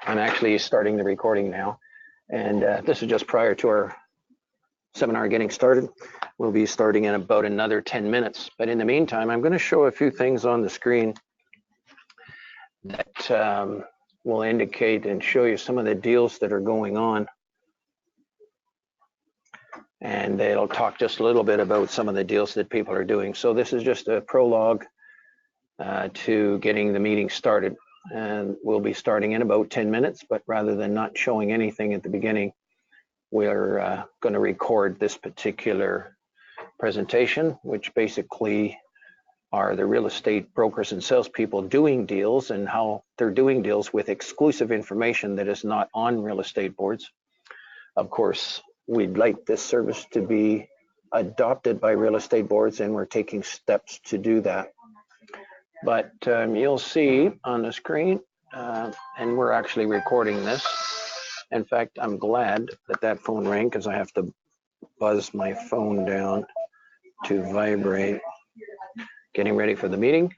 I'm actually starting the recording now, and this is just prior to our seminar getting started. We'll be starting in about another 10 minutes, but in the meantime, I'm going to show a few things on the screen that will indicate and show you some of the deals that are going on, and it'll talk just a little bit about some of the deals that people are doing. So this is just a prologue to getting the meeting started, and we'll be starting in about 10 minutes, but rather than not showing anything at the beginning, we're going to record this particular presentation, which basically are the real estate brokers and salespeople doing deals and how they're doing deals with exclusive information that is not on real estate boards. Of course, we'd like this service to be adopted by real estate boards, and we're taking steps to do that. But you'll see on the screen, and we're actually recording this. In fact, I'm glad that that phone rang because I have to buzz my phone down to vibrate. Getting ready for the meeting,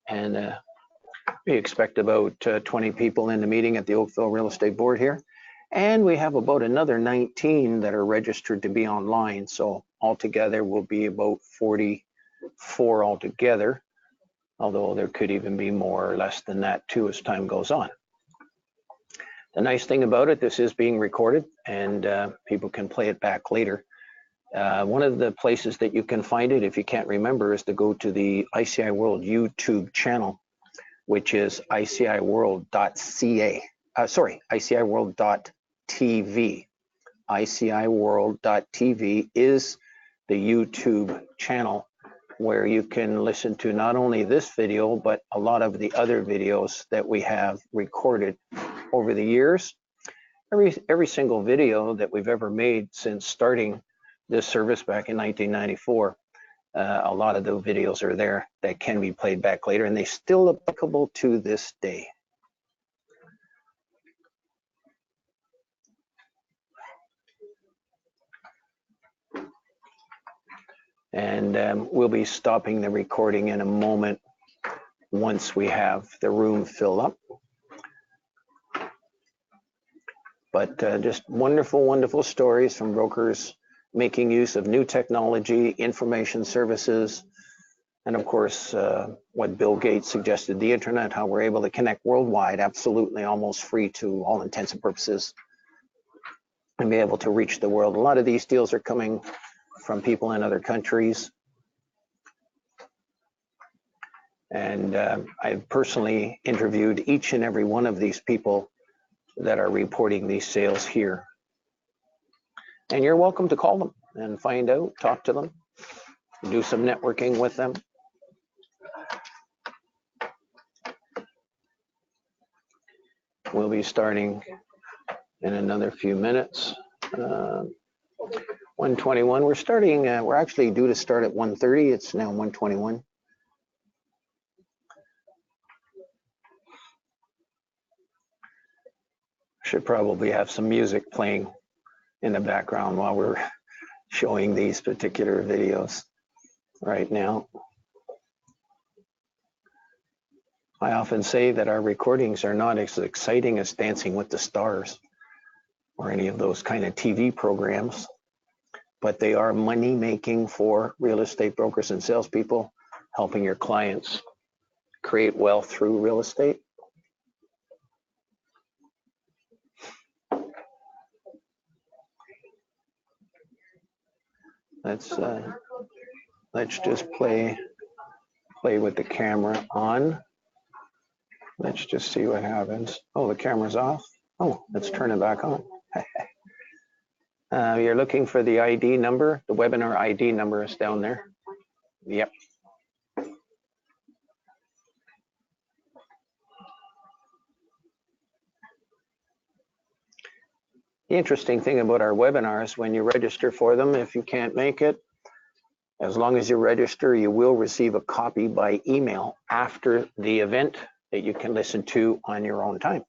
and we expect about 20 people in the meeting at the Oakville Real Estate Board here, and we have about another 19 that are registered to be online, so altogether we'll be about 44 altogether, although there could even be more or less than that too as time goes on. The nice thing about it, this is being recorded, and people can play it back later. One of the places that you can find it, if you can't remember, is to go to the ICIWorld YouTube channel, which is ICIWorld.ca. ICIWorld.tv. ICIWorld.tv is the YouTube channel where you can listen to not only this video, but a lot of the other videos that we have recorded over the years. Every single video that we've ever made since starting this service back in 1994, a lot of the videos are there that can be played back later, and they're still applicable to this day. And we'll be stopping the recording in a moment once we have the room filled up. But just wonderful, wonderful stories from brokers making use of new technology, information services, and of course, what Bill Gates suggested, the internet, how we're able to connect worldwide, absolutely almost free to all intents and purposes, and be able to reach the world. A lot of these deals are coming from people in other countries. And I've personally interviewed each and every one of these people that are reporting these sales here. And you're welcome to call them and find out, talk to them, do some networking with them. We'll be starting in another few minutes. 1:21, we're starting, we're actually due to start at 1:30. It's now 1:21. Should probably have some music playing in the background while we're showing these particular videos right now. I often say that our recordings are not as exciting as Dancing with the Stars or any of those kind of TV programs, but they are money making for real estate brokers and salespeople, helping your clients create wealth through real estate. Let's just play with the camera on. Let's just see what happens. Oh, the camera's off. Oh, let's turn it back on. You're looking for the ID number. The webinar ID number is down there. Yep. The interesting thing about our webinars, when you register for them, if you can't make it, as long as you register, you will receive a copy by email after the event that you can listen to on your own time.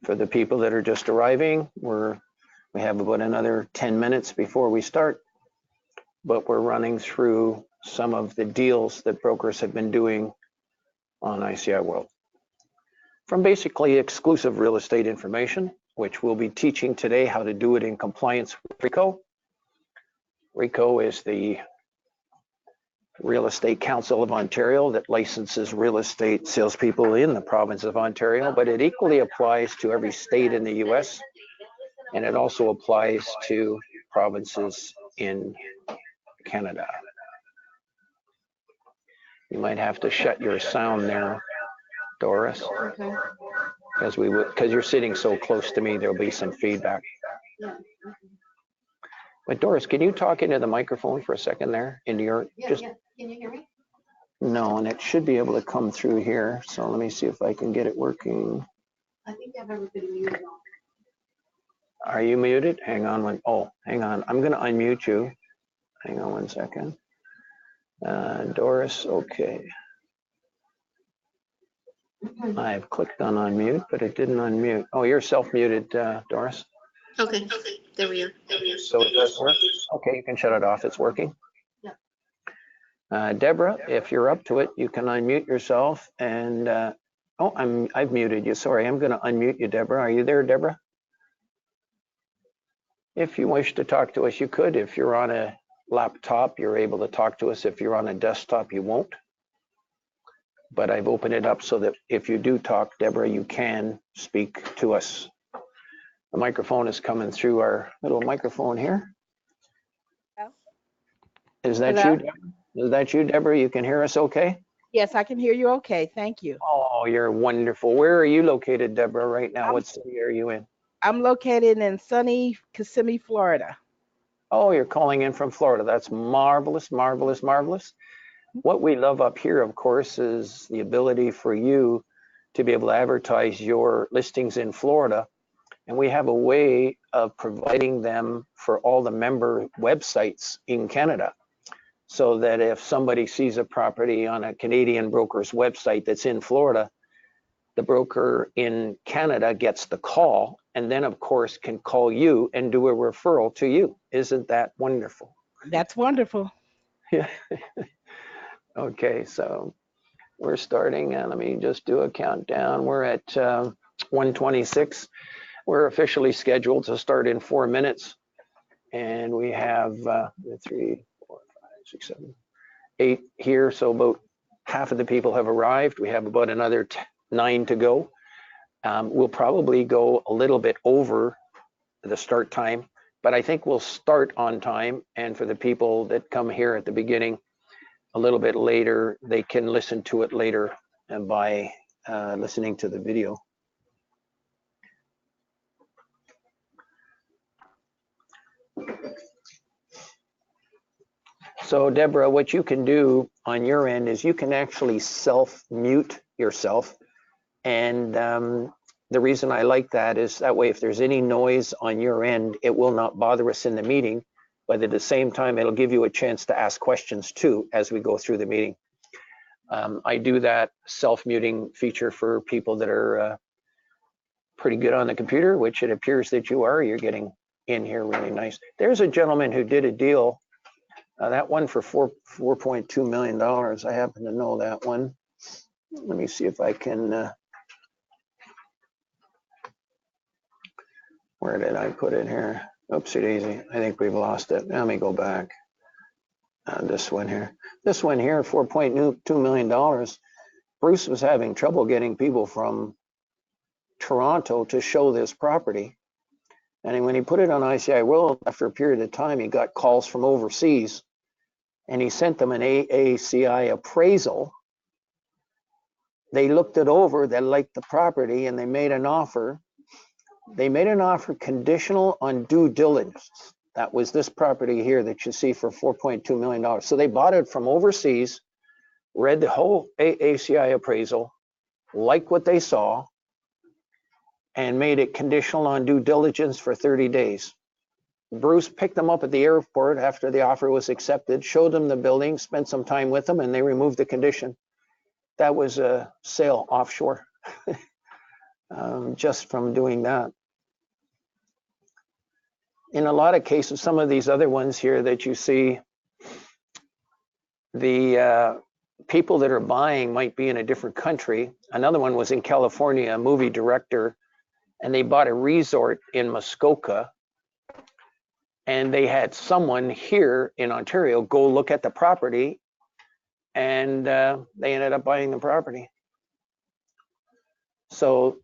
For the people that are just arriving, we have about another 10 minutes before we start. but we're running through some of the deals that brokers have been doing on ICIWorld. From basically exclusive real estate information, which we'll be teaching today how to do it in compliance with RICO. RICO is the Real Estate Council of Ontario that licenses real estate salespeople in the province of Ontario, but it equally applies to every state in the US, and it also applies to provinces in Canada. You might have to shut your sound there, Doris, Okay. because you're sitting so close to me, there'll be some feedback. Yeah. But Doris, can you talk into the microphone for a second there? Into your Yeah. just Yeah. Can you hear me? no, and it should be able to come through here. So let me see if I can get it working. I think I have everybody muted on. Are you muted? Hang on one. Oh, hang on. I'm going to unmute you. Hang on 1 second. Doris, okay. I've clicked on unmute, but it didn't unmute. Oh, you're self-muted, Doris. Okay. There we are. So it does work? Okay, you can shut it off. It's working. Yeah. Deborah, if you're up to it, you can unmute yourself. And oh, I've muted you. Sorry, I'm going to unmute you, Deborah. Are you there, Deborah? If you wish to talk to us, you could. If you're on a laptop, you're able to talk to us. If you're on a desktop, you won't. But I've opened it up so that if you do talk, Deborah, you can speak to us. The microphone is coming through our little microphone here. Hello? Is that Hello? you, Deborah? Is that you, Deborah? You can hear us okay? Yes, I can hear you okay. Thank you. Oh, you're wonderful. Where are you located, Deborah, right now? I'm- What city are you in? I'm located in sunny Kissimmee, Florida. Oh, you're calling in from Florida. That's marvelous, marvelous, marvelous. What we love up here, of course, is the ability for you to be able to advertise your listings in Florida. And we have a way of providing them for all the member websites in Canada. So that if somebody sees a property on a Canadian broker's website that's in Florida, the broker in Canada gets the call and then, of course, can call you and do a referral to you. Isn't that wonderful? That's wonderful. Yeah. Okay, so we're starting, and let me just do a countdown. We're at 1:26. We're officially scheduled to start in 4 minutes, and we have 3, 4, 5, 6, 7, 8 here. So about half of the people have arrived. We have about another 9 to go. We'll probably go a little bit over the start time, but I think we'll start on time. And for the people that come here at the beginning, a little bit later, they can listen to it later and by listening to the video. So Deborah, what you can do on your end is you can actually self-mute yourself. And the reason I like that is that way, if there's any noise on your end, it will not bother us in the meeting. But at the same time, it'll give you a chance to ask questions too as we go through the meeting. I do that self-muting feature for people that are pretty good on the computer, which it appears that you are. You're getting in here really nice. There's a gentleman who did a deal, that one for $4.2 million. I happen to know that one. Let me see if I can, where did I put it here? Oopsie daisy, I think we've lost it. Let me go back. This one here, $4.2 million. Bruce was having trouble getting people from Toronto to show this property. And when he put it on ICIWorld, after a period of time, he got calls from overseas and he sent them an AACI appraisal. They looked it over, they liked the property, and they made an offer. They made an offer conditional on due diligence. That was this property here that you see for $4.2 million. So they bought it from overseas, read the whole AACI appraisal, liked what they saw, and made it conditional on due diligence for 30 days. Bruce picked them up at the airport after the offer was accepted, showed them the building, spent some time with them, and they removed the condition. That was a sale offshore just from doing that. In a lot of cases, some of these other ones here that you see, the people that are buying might be in a different country. Another one was in California, a movie director, and they bought a resort in Muskoka, and they had someone here in Ontario go look at the property, and they ended up buying the property. So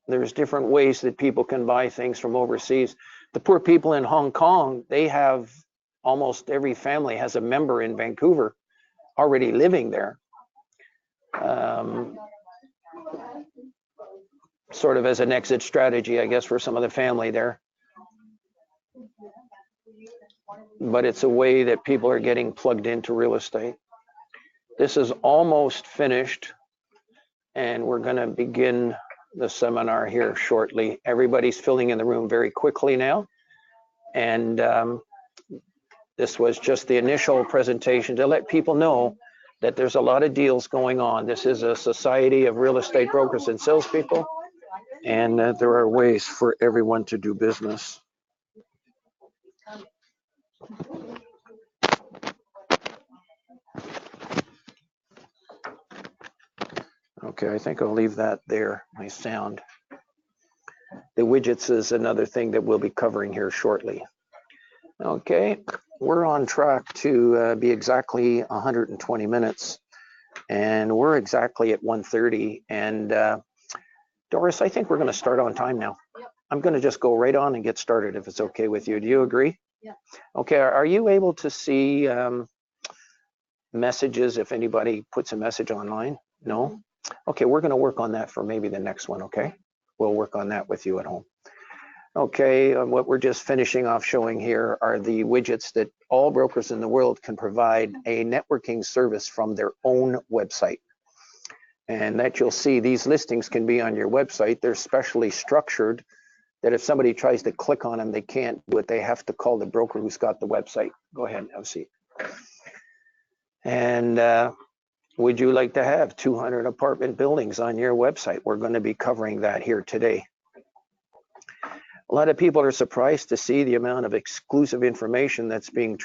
there's different ways that people can buy things from overseas. The poor people in Hong Kong, they have almost every family has a member in Vancouver already living there, sort of as an exit strategy, I guess, for some of the family there. But it's a way that people are getting plugged into real estate. This is almost finished, and we're going to begin the seminar here shortly. Everybody's filling in the room very quickly now, and this was just the initial presentation to let people know that there's a lot of deals going on. This is a society of real estate brokers and salespeople, and there are ways for everyone to do business. Okay, I think I'll leave that there, my sound. The widgets is another thing that we'll be covering here shortly. Okay, we're on track to be exactly 120 minutes, and we're exactly at 1:30. And Doris, I think we're going to start on time now. Yep. I'm going to just go right on and get started if it's okay with you. Do you agree? Yeah. Okay, are you able to see messages if anybody puts a message online? No? Okay, we're going to work on that for maybe the next one, okay? We'll work on that with you at home. Okay, what we're just finishing off showing here are the widgets that all brokers in the world can provide a networking service from their own website. And that you'll see these listings can be on your website. They're specially structured that if somebody tries to click on them, they can't do it. They have to call the broker who's got the website. Go ahead and have a seat. And would you like to have 200 apartment buildings on your website? We're going to be covering that here today. A lot of people are surprised to see the amount of exclusive information that's being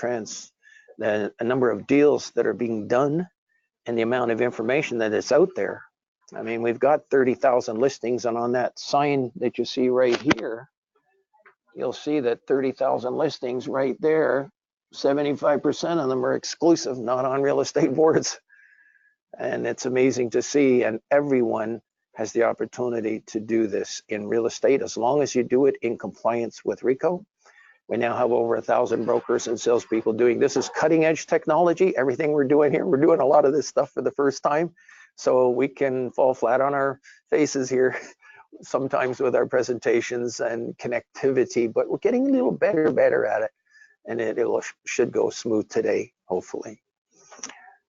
the number of deals that are being done, and the amount of information that is out there. I mean, we've got 30,000 listings, and on that sign that you see right here, you'll see that 30,000 listings right there, 75% of them are exclusive, not on real estate boards. And it's amazing to see, and everyone has the opportunity to do this in real estate as long as you do it in compliance with RICO. We now have over 1,000 brokers and salespeople doing this. Is cutting edge technology. Everything we're doing here, we're doing a lot of this stuff for the first time, so we can fall flat on our faces here sometimes with our presentations and connectivity, but we're getting a little better at it, and it should go smooth today, hopefully.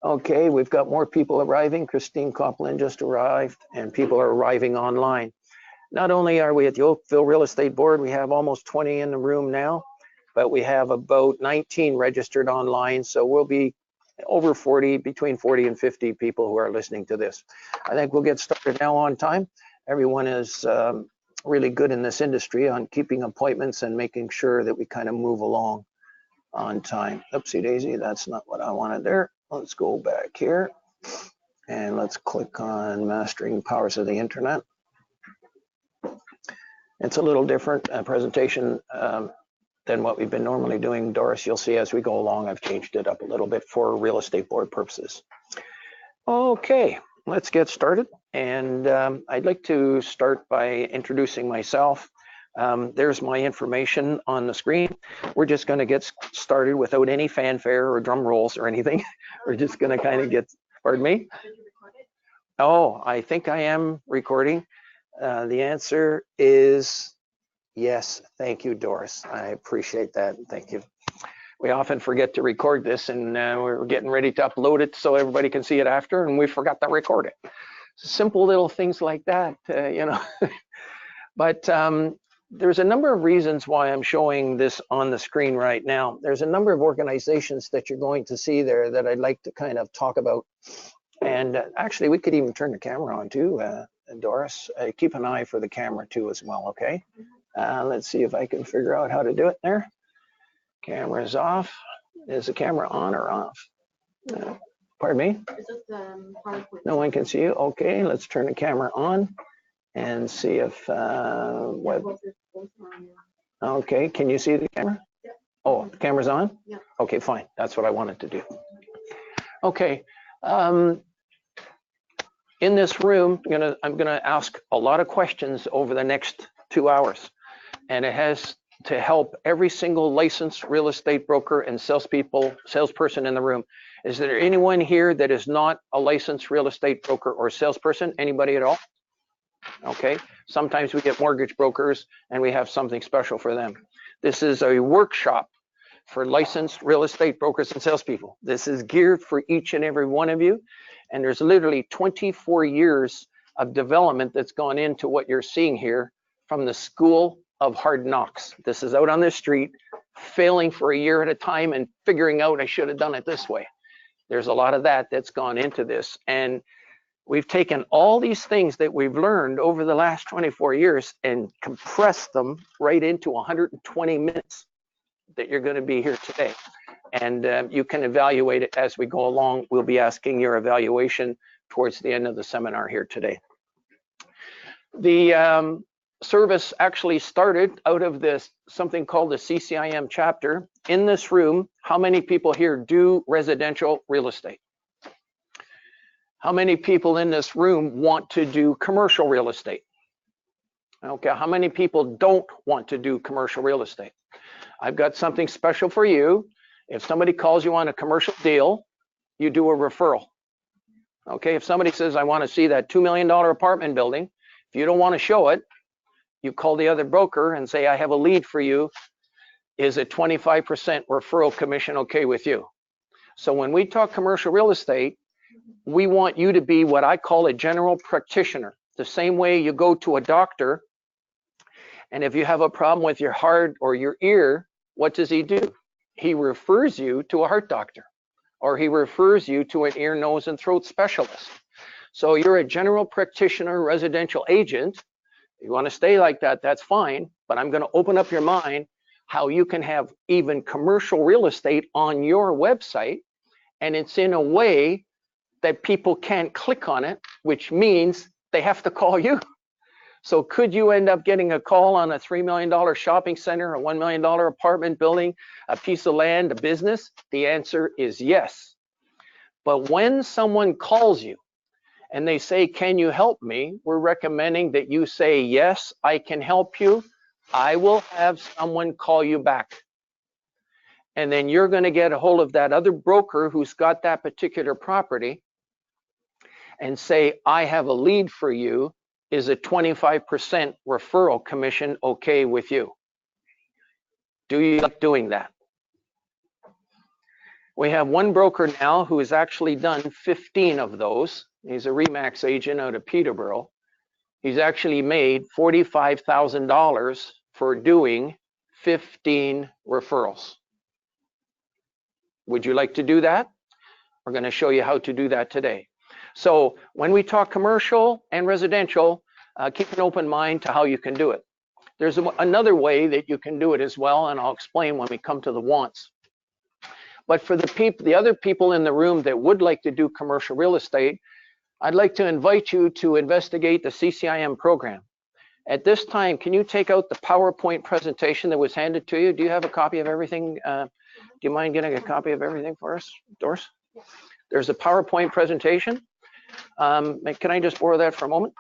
Okay, we've got more people arriving. Christine Copland just arrived, and people are arriving online. Not only are we at the Oakville Real Estate Board, we have almost 20 in the room now, but we have about 19 registered online. So we'll be over 40, between 40 and 50 people who are listening to this. I think we'll get started now on time. Everyone is really good in this industry on keeping appointments and making sure that we kind of move along on time. Oopsie daisy, that's not what I wanted there. Let's go back here and let's click on Mastering Powers of the Internet. It's a little different presentation than what we've been normally doing. Doris, you'll see as we go along, I've changed it up a little bit for real estate board purposes. Okay, let's get started. And I'd like to start by introducing myself. There's my information on the screen. We're just going to get started without any fanfare or drum rolls or anything. We're just going to kind of get, pardon me? Oh, I think I am recording. The answer is yes. Thank you, Doris. I appreciate that. Thank you. We often forget to record this, and we're getting ready to upload it so everybody can see it after, and we forgot to record it. Simple little things like that, you know. But there's a number of reasons why I'm showing this on the screen right now. There's a number of organizations that you're going to see there that I'd like to kind of talk about. And actually, we could even turn the camera on too, Doris. Keep an eye for the camera too as well, okay? Let's see if I can figure out how to do it there. Camera's off. Is the camera on or off? Pardon me? It's just PowerPoint. No one can see you. Okay, let's turn the camera on and see if web. Okay, can you see the camera? Yeah. Oh, the camera's on? Yeah. Okay, fine. That's what I wanted to do. Okay. In this room, I'm gonna ask a lot of questions over the next 2 hours, and it has to help every single licensed real estate broker and salesperson in the room. Is there anyone here that is not a licensed real estate broker or salesperson? Anybody at all? Okay. Sometimes we get mortgage brokers and we have something special for them. This is a workshop for licensed real estate brokers and salespeople. This is geared for each and every one of you. And there's literally 24 years of development that's gone into what you're seeing here from the School of Hard Knocks. This is out on the street, failing for a year at a time and figuring out I should have done it this way. There's a lot of that's gone into this. And we've taken all these things that we've learned over the last 24 years and compressed them right into 120 minutes that you're going to be here today. And you can evaluate it as we go along. We'll be asking your evaluation towards the end of the seminar here today. The service actually started out of this, something called the CCIM chapter. In this room, how many people here do residential real estate? How many people in this room want to do commercial real estate? Okay, how many people don't want to do commercial real estate? I've got something special for you. If somebody calls you on a commercial deal, you do a referral. Okay, if somebody says, I want to see that $2 million apartment building, if you don't want to show it, you call the other broker and say, I have a lead for you. Is a 25% referral commission okay with you? So when we talk commercial real estate, we want you to be what I call a general practitioner. The same way you go to a doctor, and if you have a problem with your heart or your ear, what does he do? He refers you to a heart doctor, or he refers you to an ear, nose, and throat specialist. So you're a general practitioner, residential agent. If you want to stay like that, that's fine, but I'm going to open up your mind how you can have even commercial real estate on your website, and it's in a way that people can't click on it, which means they have to call you. So could you end up getting a call on a $3 million shopping center, a $1 million apartment building, a piece of land, a business? The answer is yes. But when someone calls you and they say, can you help me? We're recommending that you say, yes, I can help you. I will have someone call you back. And then you're going to get a hold of that other broker who's got that particular property and say, I have a lead for you. Is a 25% referral commission okay with you? Do you like doing that? We have one broker now who has actually done 15 of those. He's a Remax agent out of Peterborough. He's actually made $45,000 for doing 15 referrals. Would you like to do that? We're going to show you how to do that today. So when we talk commercial and residential, keep an open mind to how you can do it. There's another way that you can do it as well, and I'll explain when we come to the wants. But for the other people in the room that would like to do commercial real estate, I'd like to invite you to investigate the CCIM program. At this time, can you take out the PowerPoint presentation that was handed to you? Do you have a copy of everything? Do you mind getting a copy of everything for us, Doris? There's a PowerPoint presentation. Can I just borrow that for a moment?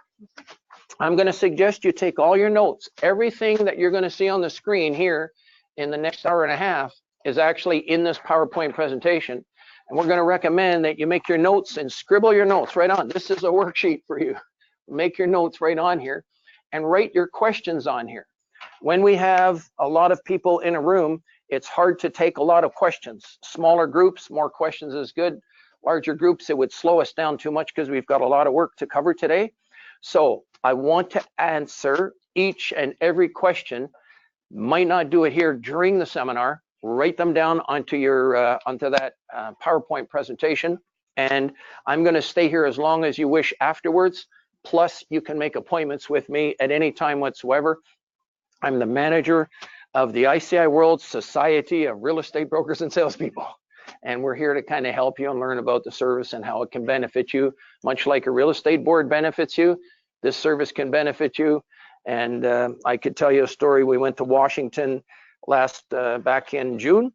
I'm going to suggest you take all your notes. Everything that you're going to see on the screen here in the next hour and a half is actually in this PowerPoint presentation. And we're going to recommend that you make your notes and scribble your notes right on. This is a worksheet for you. Make your notes right on here and write your questions on here. When we have a lot of people in a room, it's hard to take a lot of questions. Smaller groups, more questions is good. Larger groups, it would slow us down too much because we've got a lot of work to cover today. So I want to answer each and every question. Might not do it here during the seminar. Write them down onto your onto that PowerPoint presentation, and I'm going to stay here as long as you wish afterwards. Plus, you can make appointments with me at any time whatsoever. I'm the manager of the ICIWorld Society of Real Estate Brokers and Salespeople. And we're here to kind of help you and learn about the service and how it can benefit you, much like a real estate board benefits you. This service can benefit you. And I could tell you a story. We went to Washington back in June.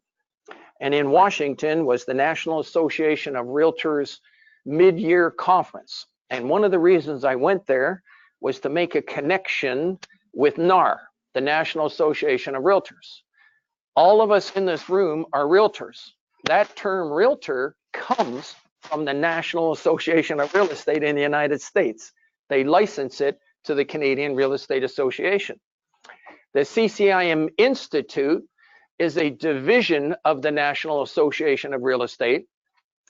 And in Washington was the National Association of Realtors mid-year conference. And one of the reasons I went there was to make a connection with NAR, the National Association of Realtors. All of us in this room are realtors. That term realtor comes from the National Association of Real Estate in the United States. They license it to the Canadian Real Estate Association. The CCIM Institute is a division of the National Association of Real Estate,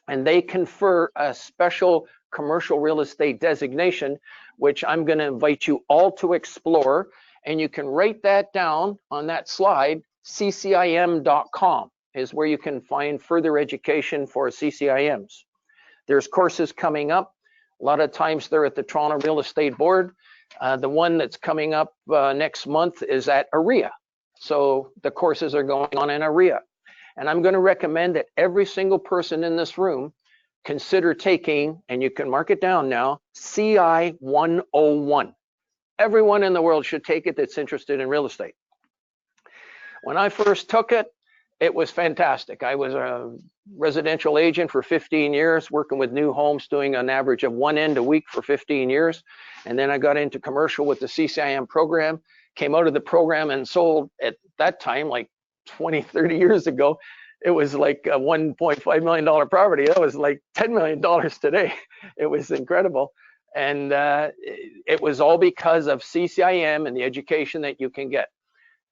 and they confer a special commercial real estate designation, which I'm going to invite you all to explore. And you can write that down on that slide. CCIM.com is where you can find further education for CCIMs. There's courses coming up. A lot of times they're at the Toronto Real Estate Board. The one that's coming up next month is at AREA. So the courses are going on in AREA. And I'm going to recommend that every single person in this room consider taking, and you can mark it down now, CI 101. Everyone in the world should take it that's interested in real estate. When I first took it, it was fantastic. I was a residential agent for 15 years, working with new homes, doing an average of 1 end a week for 15 years. And then I got into commercial with the CCIM program, came out of the program and sold at that time, like 20, 30 years ago. It was like a $1.5 million property. That was like $10 million today. It was incredible. And it was all because of CCIM and the education that you can get.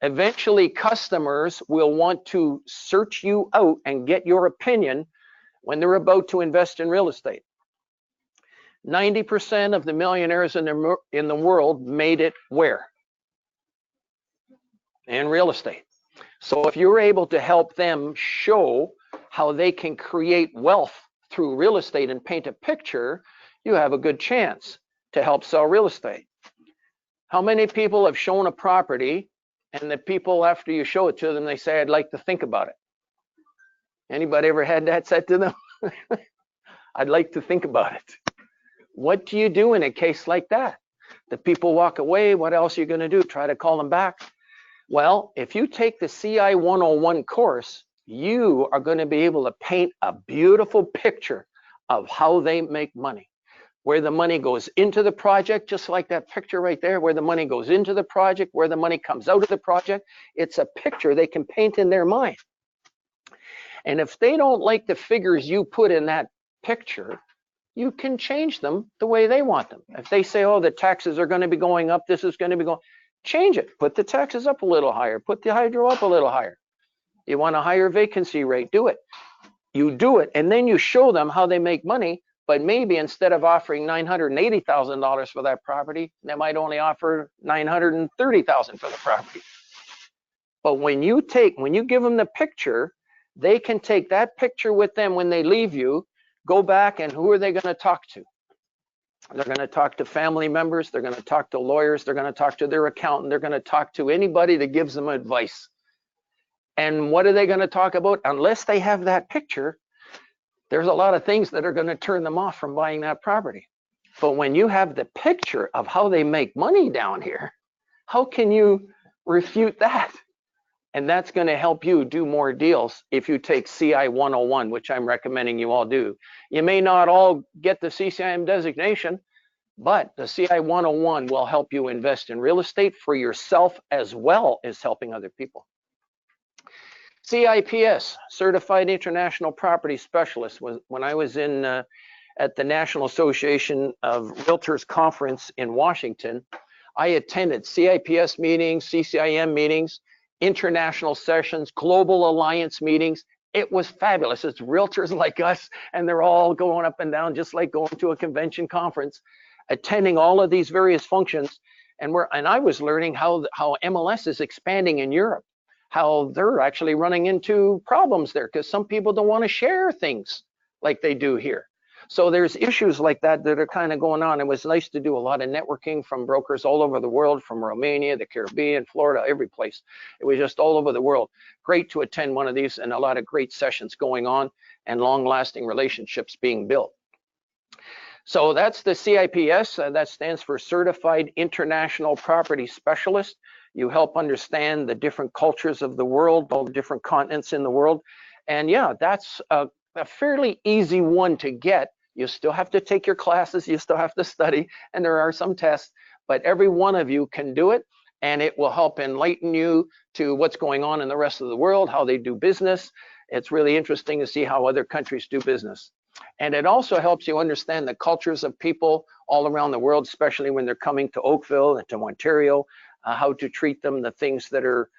Eventually, customers will want to search you out and get your opinion when they're about to invest in real estate. 90% of the millionaires in the world made it where? In real estate. So if you're able to help them show how they can create wealth through real estate and paint a picture, you have a good chance to help sell real estate. How many people have shown a property and the people, after you show it to them, they say, I'd like to think about it? Anybody ever had that said to them? I'd like to think about it. What do you do in a case like that? The people walk away. What else are you going to do? Try to call them back? Well, if you take the CI 101 course, you are going to be able to paint a beautiful picture of how they make money, where the money goes into the project, just like that picture right there, where the money goes into the project, where the money comes out of the project. It's a picture they can paint in their mind. And if they don't like the figures you put in that picture, you can change them the way they want them. If they say, oh, the taxes are going to be going up, this is going to be going, change it. Put the taxes up a little higher. Put the hydro up a little higher. You want a higher vacancy rate, do it. You do it, and then you show them how they make money. But maybe instead of offering $980,000 for that property, they might only offer $930,000 for the property. But when you give them the picture, they can take that picture with them when they leave you, go back, and who are they going to talk to? They're going to talk to family members. They're going to talk to lawyers. They're going to talk to their accountant. They're going to talk to anybody that gives them advice. And what are they going to talk about? Unless they have that picture, there's a lot of things that are going to turn them off from buying that property. But when you have the picture of how they make money down here, how can you refute that? And that's going to help you do more deals if you take CI 101, which I'm recommending you all do. You may not all get the CCIM designation, but the CI 101 will help you invest in real estate for yourself as well as helping other people. CIPS, Certified International Property Specialist, was when I was in at the National Association of Realtors Conference in Washington. I attended CIPS meetings, CCIM meetings, international sessions, global alliance meetings. It was fabulous. It's realtors like us, and they're all going up and down, just like going to a convention conference, attending all of these various functions. And I was learning how MLS is expanding in Europe, how they're actually running into problems there because some people don't want to share things like they do here. So there's issues like that that are kind of going on. It was nice to do a lot of networking from brokers all over the world, from Romania, the Caribbean, Florida, every place. It was just all over the world. Great to attend one of these, and a lot of great sessions going on and long-lasting relationships being built. So that's the CIPS. That stands for Certified International Property Specialist. You help understand the different cultures of the world, all the different continents in the world. And yeah, that's a fairly easy one to get. You still have to take your classes, you still have to study, and there are some tests, but every one of you can do it, and it will help enlighten you to what's going on in the rest of the world, how they do business. It's really interesting to see how other countries do business. And it also helps you understand the cultures of people all around the world, especially when they're coming to Oakville and to Ontario, how to treat them, the things that are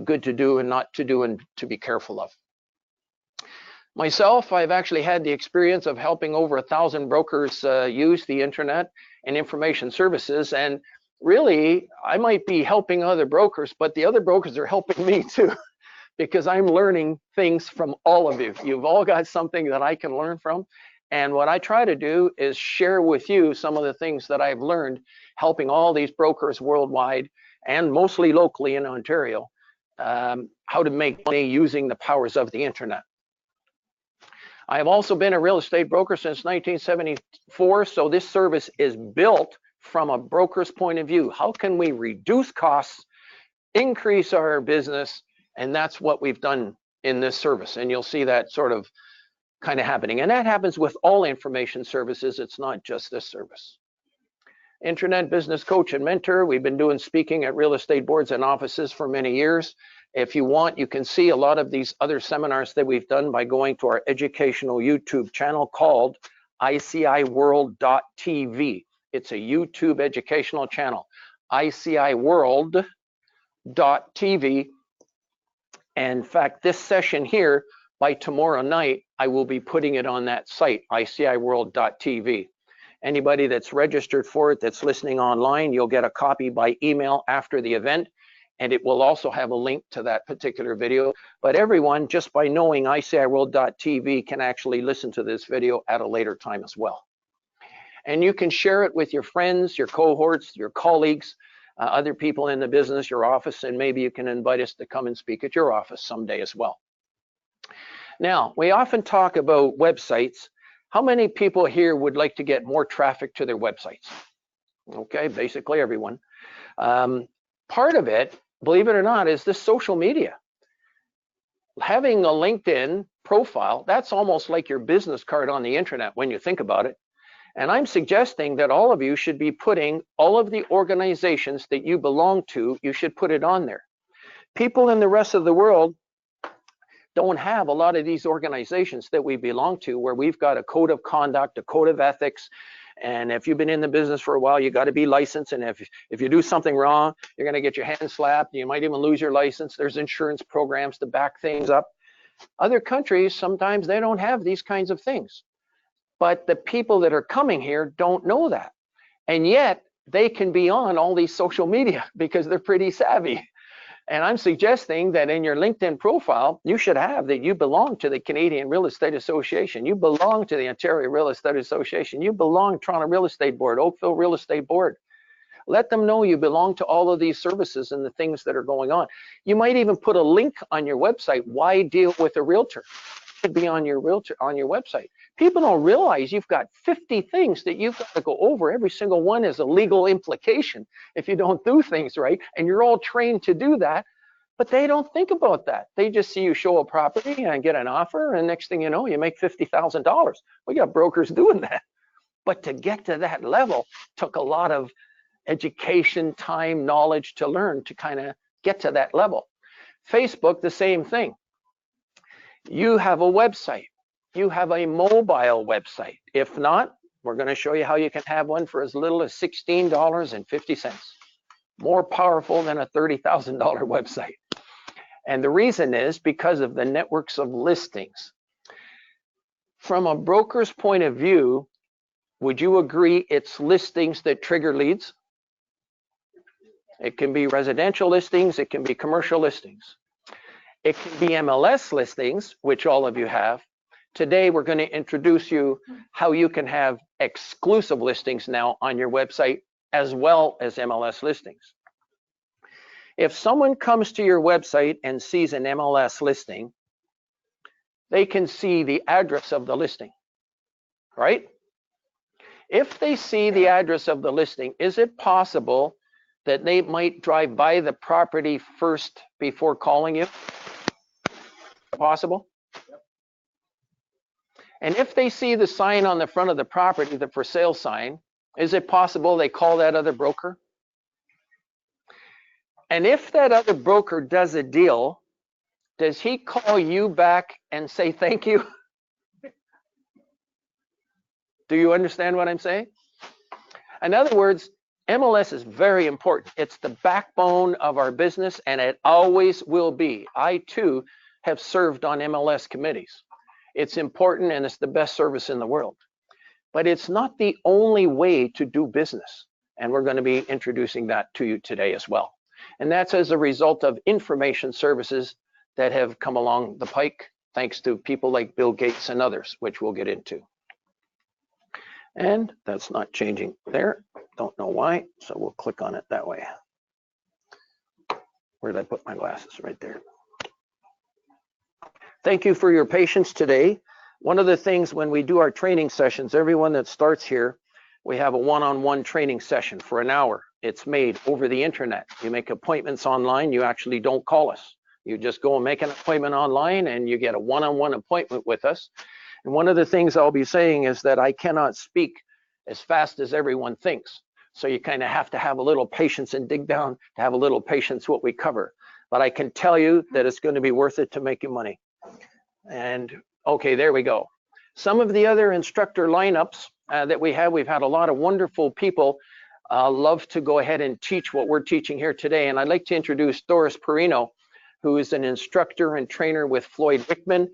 good to do and not to do and to be careful of. Myself, I've actually had the experience of helping over 1,000 brokers use the internet and information services. And really, I might be helping other brokers, but the other brokers are helping me too, because I'm learning things from all of you. You've all got something that I can learn from. And what I try to do is share with you some of the things that I've learned helping all these brokers worldwide and mostly locally in Ontario, how to make money using the powers of the internet. I have also been a real estate broker since 1974, so this service is built from a broker's point of view. How can we reduce costs, increase our business? And that's what we've done in this service. And you'll see that sort of kind of happening. And that happens with all information services. It's not just this service. Internet business coach and mentor. We've been doing speaking at real estate boards and offices for many years. If you want, you can see a lot of these other seminars that we've done by going to our educational YouTube channel called ICIWorld.tv. It's a YouTube educational channel, ICIWorld.tv. And in fact, this session here, by tomorrow night, I will be putting it on that site, ICIWorld.tv. Anybody that's registered for it, that's listening online, you'll get a copy by email after the event, and it will also have a link to that particular video. But everyone, just by knowing ICIWorld.tv, can actually listen to this video at a later time as well. And you can share it with your friends, your cohorts, your colleagues, other people in the business, your office, and maybe you can invite us to come and speak at your office someday as well. Now, we often talk about websites. How many people here would like to get more traffic to their websites? Okay, basically everyone. Part of it, believe it or not, is this social media. Having a LinkedIn profile, that's almost like your business card on the internet when you think about it. And I'm suggesting that all of you should be putting all of the organizations that you belong to, you should put it on there. People in the rest of the world don't have a lot of these organizations that we belong to, where we've got a code of conduct, a code of ethics. And if you've been in the business for a while, you got to be licensed. And if you do something wrong, you're going to get your hand slapped. You might even lose your license. There's insurance programs to back things up. Other countries, sometimes they don't have these kinds of things. But the people that are coming here don't know that. And yet they can be on all these social media because they're pretty savvy. And I'm suggesting that in your LinkedIn profile, you should have that you belong to the Canadian Real Estate Association. You belong to the Ontario Real Estate Association. You belong to Toronto Real Estate Board, Oakville Real Estate Board. Let them know you belong to all of these services and the things that are going on. You might even put a link on your website. Why deal with a realtor? It should be on your website. People don't realize you've got 50 things that you've got to go over. Every single one is a legal implication if you don't do things right, and you're all trained to do that, but they don't think about that. They just see you show a property and get an offer, and next thing you know, you make $50,000. We got brokers doing that. But to get to that level took a lot of education, time, knowledge to learn to kind of get to that level. Facebook, the same thing. You have a website. You have a mobile website. If not, we're going to show you how you can have one for as little as $16.50. More powerful than a $30,000 website. And the reason is because of the networks of listings. From a broker's point of view, would you agree it's listings that trigger leads? It can be residential listings, it can be commercial listings. It can be MLS listings, which all of you have, Today, we're going to introduce you how you can have exclusive listings now on your website as well as MLS listings. If someone comes to your website and sees an MLS listing, they can see the address of the listing, right? If they see the address of the listing, is it possible that they might drive by the property first before calling you? Possible? And if they see the sign on the front of the property, the for sale sign, is it possible they call that other broker? And if that other broker does a deal, does he call you back and say thank you? Do you understand what I'm saying? In other words, MLS is very important. It's the backbone of our business, and it always will be. I too have served on MLS committees. It's important, and it's the best service in the world. But it's not the only way to do business. And we're going to be introducing that to you today as well. And that's as a result of information services that have come along the pike, thanks to people like Bill Gates and others, which we'll get into. And that's not changing there. Don't know why. So we'll click on it that way. Where did I put my glasses? Right there. Thank you for your patience today. One of the things when we do our training sessions, everyone that starts here, we have a one-on-one training session for an hour. It's made over the internet. You make appointments online. You actually don't call us. You just go and make an appointment online and you get a one-on-one appointment with us. And one of the things I'll be saying is that I cannot speak as fast as everyone thinks. So you kind of have to have a little patience and dig down to have a little patience what we cover. But I can tell you that it's going to be worth it to make you money. And okay, there we go. Some of the other instructor lineups that we've had a lot of wonderful people love to go ahead and teach what we're teaching here today. And I'd like to introduce Doris Perino, who is an instructor and trainer with Floyd Wickman.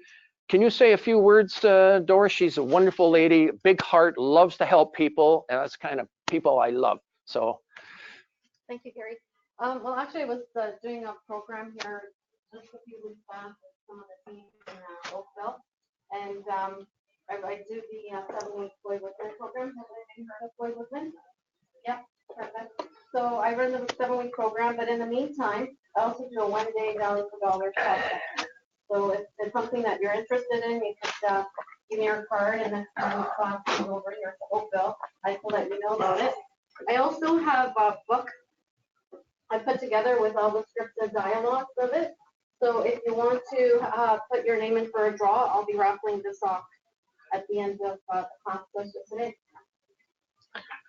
Can you say a few words, Doris? She's a wonderful lady, big heart, loves to help people, and that's kind of people I love. So, Thank you, Gary. Well, actually, I was doing a program here just a few weeks back with some of the teams in Oakville, and I do the 7-week Floyd Wickman program. Have you heard of Floyd Wickman? Yep, perfect. So I run the 7-week program, but in the meantime, I also do a 1-day value for dollar class session. So if it's something that you're interested in, you could give me your card, and next time the class comes over here to Oakville, I can let you know about it. I also have a book I put together with all the scripted dialogues of it. So if you want to put your name in for a draw, I'll be raffling this off at the end of the class session today.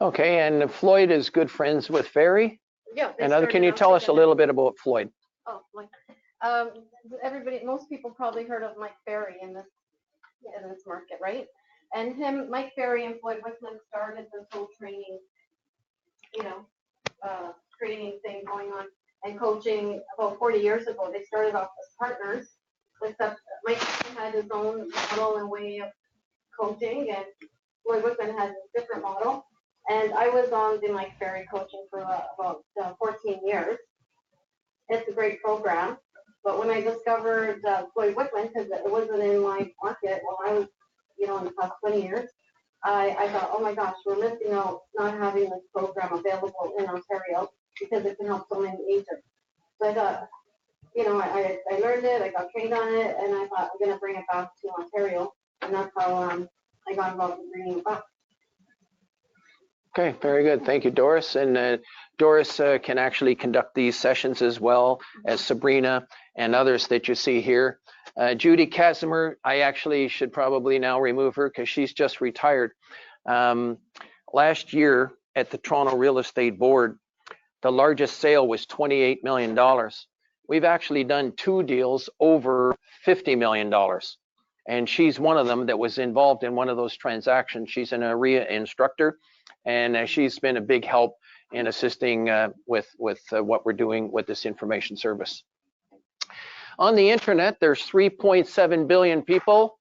okay, and Floyd is good friends with Ferry. Yeah. And can you tell us a little bit about Floyd? Oh, Floyd. Most people probably heard of Mike Ferry in this market, right? And Mike Ferry and Floyd Wickman started this whole training, training thing going on and coaching about 40 years ago. They started off as partners, except Mike had his own model and way of coaching, and Floyd Wickman has a different model. And I was on the Mike Ferry coaching for about 14 years. It's a great program. But when I discovered Floyd Wickman, because it wasn't in my market while I was, in the past 20 years, I thought, oh my gosh, we're missing out not having this program available in Ontario because it can help so many agents. So I thought, I learned it, I got trained on it, and I thought I'm going to bring it back to Ontario. And that's how I got involved in bringing it back. Okay, very good. Thank you, Doris. And Doris can actually conduct these sessions as well as Sabrina and others that you see here. Judy Casimir, I actually should probably now remove her because she's just retired. Last year at the Toronto Real Estate Board, the largest sale was $28 million. We've actually done 2 deals over $50 million. And she's one of them that was involved in one of those transactions. She's an AREA instructor, and she's been a big help in assisting with what we're doing with this information service. On the internet, there's 3.7 billion people,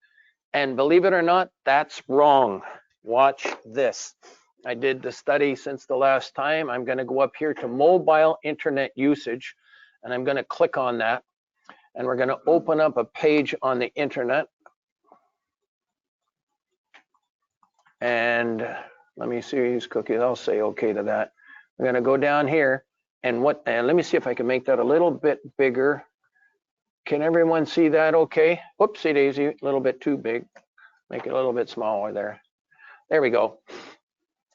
and believe it or not, that's wrong. Watch this. I did the study since the last time. I'm going to go up here to mobile internet usage, and I'm going to click on that, and we're going to open up a page on the internet. And let me see these cookies. I'll say okay to that. I'm going to go down here and let me see if I can make that a little bit bigger. Can everyone see that okay? Whoopsie daisy, a little bit too big. Make it a little bit smaller there. There we go.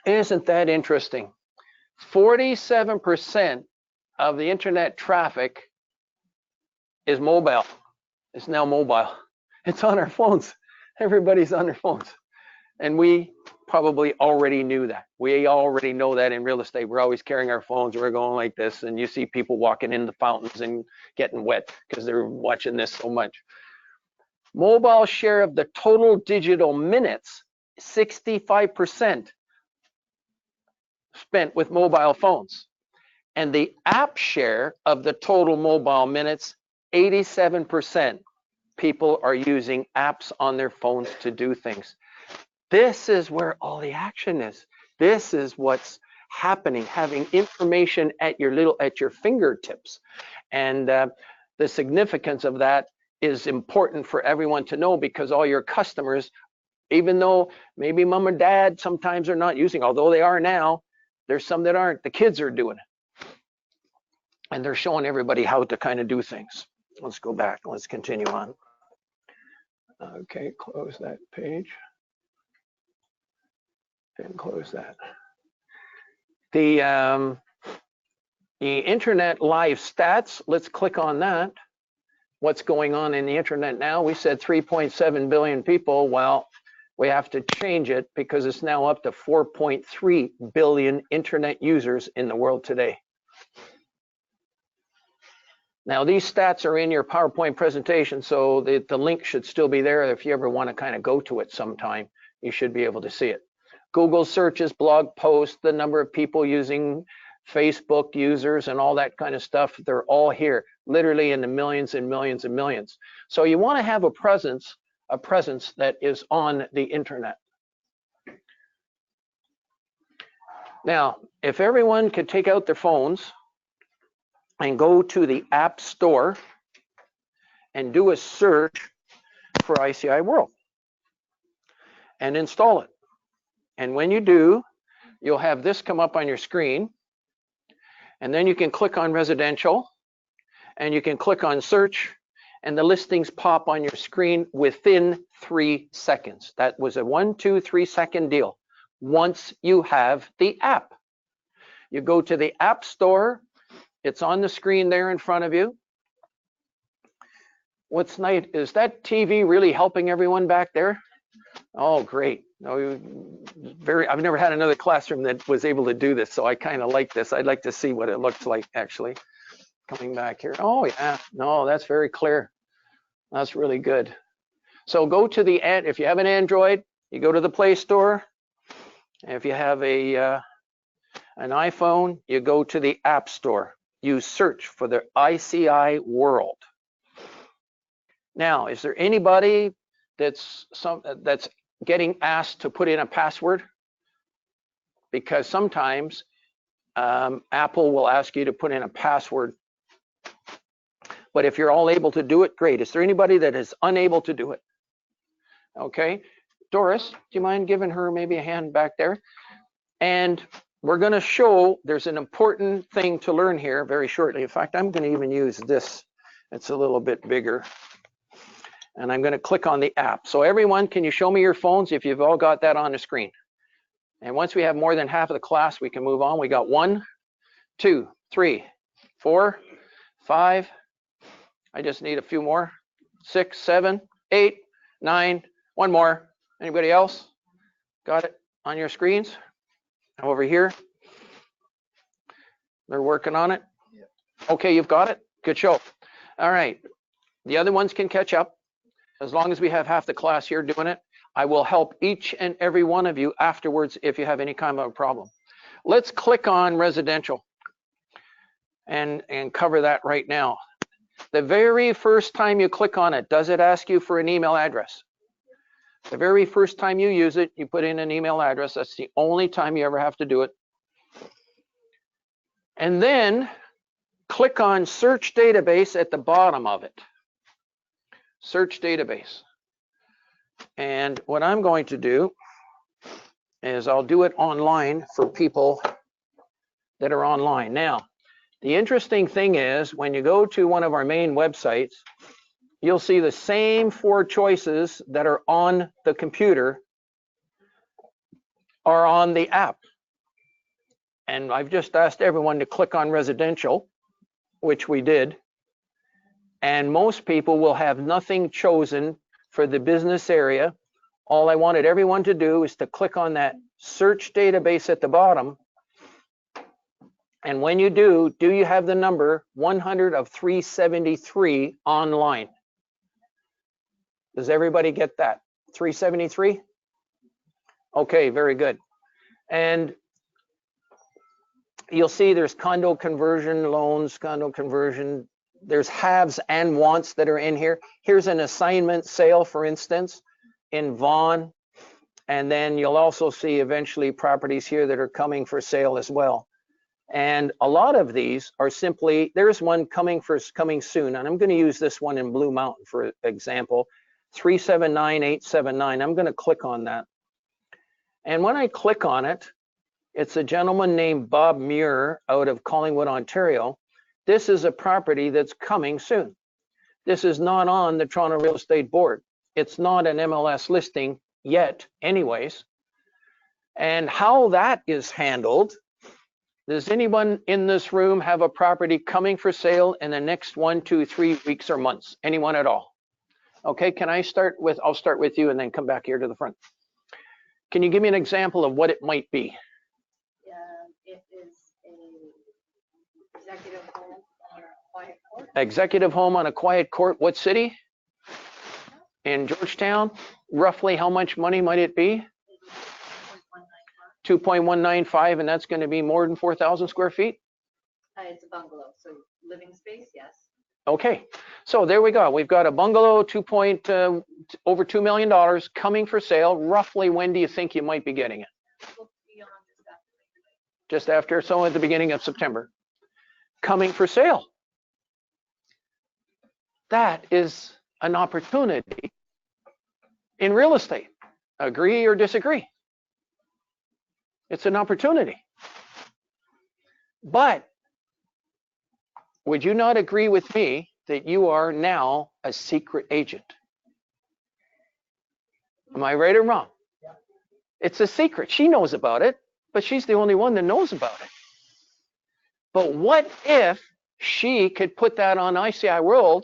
Isn't that interesting? 47% of the internet traffic is mobile. It's now mobile. It's on our phones. Everybody's on their phones. And we probably already knew that. We already know that in real estate. We're always carrying our phones. We're going like this, and you see people walking in the fountains and getting wet because they're watching this so much. Mobile share of the total digital minutes, 65% spent with mobile phones. And the app share of the total mobile minutes, 87% people are using apps on their phones to do things. This is where all the action is. This is what's happening, having information at your fingertips. And the significance of that is important for everyone to know, because all your customers, even though maybe mom and dad sometimes are not using, although they are now, there's some that aren't. The kids are doing it. And they're showing everybody how to kind of do things. Let's go back. Let's continue on. Okay, close that page. And close that. The internet live stats, let's click on that. What's going on in the internet now? We said 3.7 billion people. Well, we have to change it because it's now up to 4.3 billion internet users in the world today. Now, these stats are in your PowerPoint presentation, so the link should still be there. If you ever want to kind of go to it sometime, you should be able to see it. Google searches, blog posts, the number of people using Facebook users and all that kind of stuff, they're all here, literally in the millions and millions and millions. So you want to have a presence that is on the internet. Now, if everyone could take out their phones and go to the App Store and do a search for ICIWorld and install it. And when you do, you'll have this come up on your screen, and then you can click on residential, and you can click on search, and the listings pop on your screen within 3 seconds. That was a 1, 2, 3 second deal. Once you have the app, you go to the App Store. It's on the screen there in front of you. What's nice, is that TV really helping everyone back there? Oh, great. No, I've never had another classroom that was able to do this, so I kind of like this. I'd like to see what it looks like actually. Coming back here. Oh yeah, no, that's very clear. That's really good. So go to the, if you have an Android, you go to the Play Store. If you have an iPhone, you go to the App Store. You search for the ICIWorld. Now, is there anybody that's getting asked to put in a password? Because sometimes Apple will ask you to put in a password. But if you're all able to do it, great. Is there anybody that is unable to do it? Okay, Doris, do you mind giving her maybe a hand back there? And we're going to show there's an important thing to learn here very shortly. In fact, I'm going to even use this. It's a little bit bigger. And I'm going to click on the app. So everyone, can you show me your phones if you've all got that on the screen? And once we have more than half of the class, we can move on. We got 1, 2, 3, 4, 5. I just need a few more. 6, 7, 8, 9. One more. Anybody else? Got it on your screens? Over here. They're working on it. Okay, you've got it. Good show. All right. The other ones can catch up. As long as we have half the class here doing it, I will help each and every one of you afterwards if you have any kind of a problem. Let's click on residential and cover that right now. The very first time you click on it, does it ask you for an email address? The very first time you use it, you put in an email address. That's the only time you ever have to do it. And then click on search database at the bottom of it. Search database. And what I'm going to do is I'll do it online for people that are online. Now, the interesting thing is when you go to one of our main websites, you'll see the same 4 choices that are on the computer are on the app. And I've just asked everyone to click on residential, which we did. And most people will have nothing chosen for the business area. All I wanted everyone to do is to click on that search database at the bottom. And when you do you have the number 100 of 373 online? Does everybody get that? 373? Okay, very good. And you'll see there's condo conversion loans, condo conversion. There's haves and wants that are in here. Here's an assignment sale, for instance, in Vaughan. And then you'll also see eventually properties here that are coming for sale as well. And a lot of these are simply, there's one coming soon. And I'm going to use this one in Blue Mountain, for example, 379879. I'm going to click on that. And when I click on it, it's a gentleman named Bob Muir out of Collingwood, Ontario. This is a property that's coming soon. This is not on the Toronto Real Estate Board. It's not an MLS listing yet anyways. And how that is handled, does anyone in this room have a property coming for sale in the next 1, 2, 3 weeks or months? Anyone at all? Okay, can I start with, I'll start with you and then come back here to the front. Can you give me an example of what it might be? It is a executive home on a quiet court. Executive home on a quiet court. What city? In Georgetown. Roughly how much money might it be? 2.195, and that's going to be more than 4,000 square feet? It's a bungalow, so living space, yes. Okay, so there we go. We've got a bungalow, over $2 million coming for sale. Roughly when do you think you might be getting it? We'll be on just after Labor Day. Just after, so at the beginning of September. Coming for sale. That is an opportunity in real estate. Agree or disagree? It's an opportunity. But would you not agree with me that you are now a secret agent? Am I right or wrong? Yeah. It's a secret. She knows about it, but she's the only one that knows about it. But what if she could put that on ICIWorld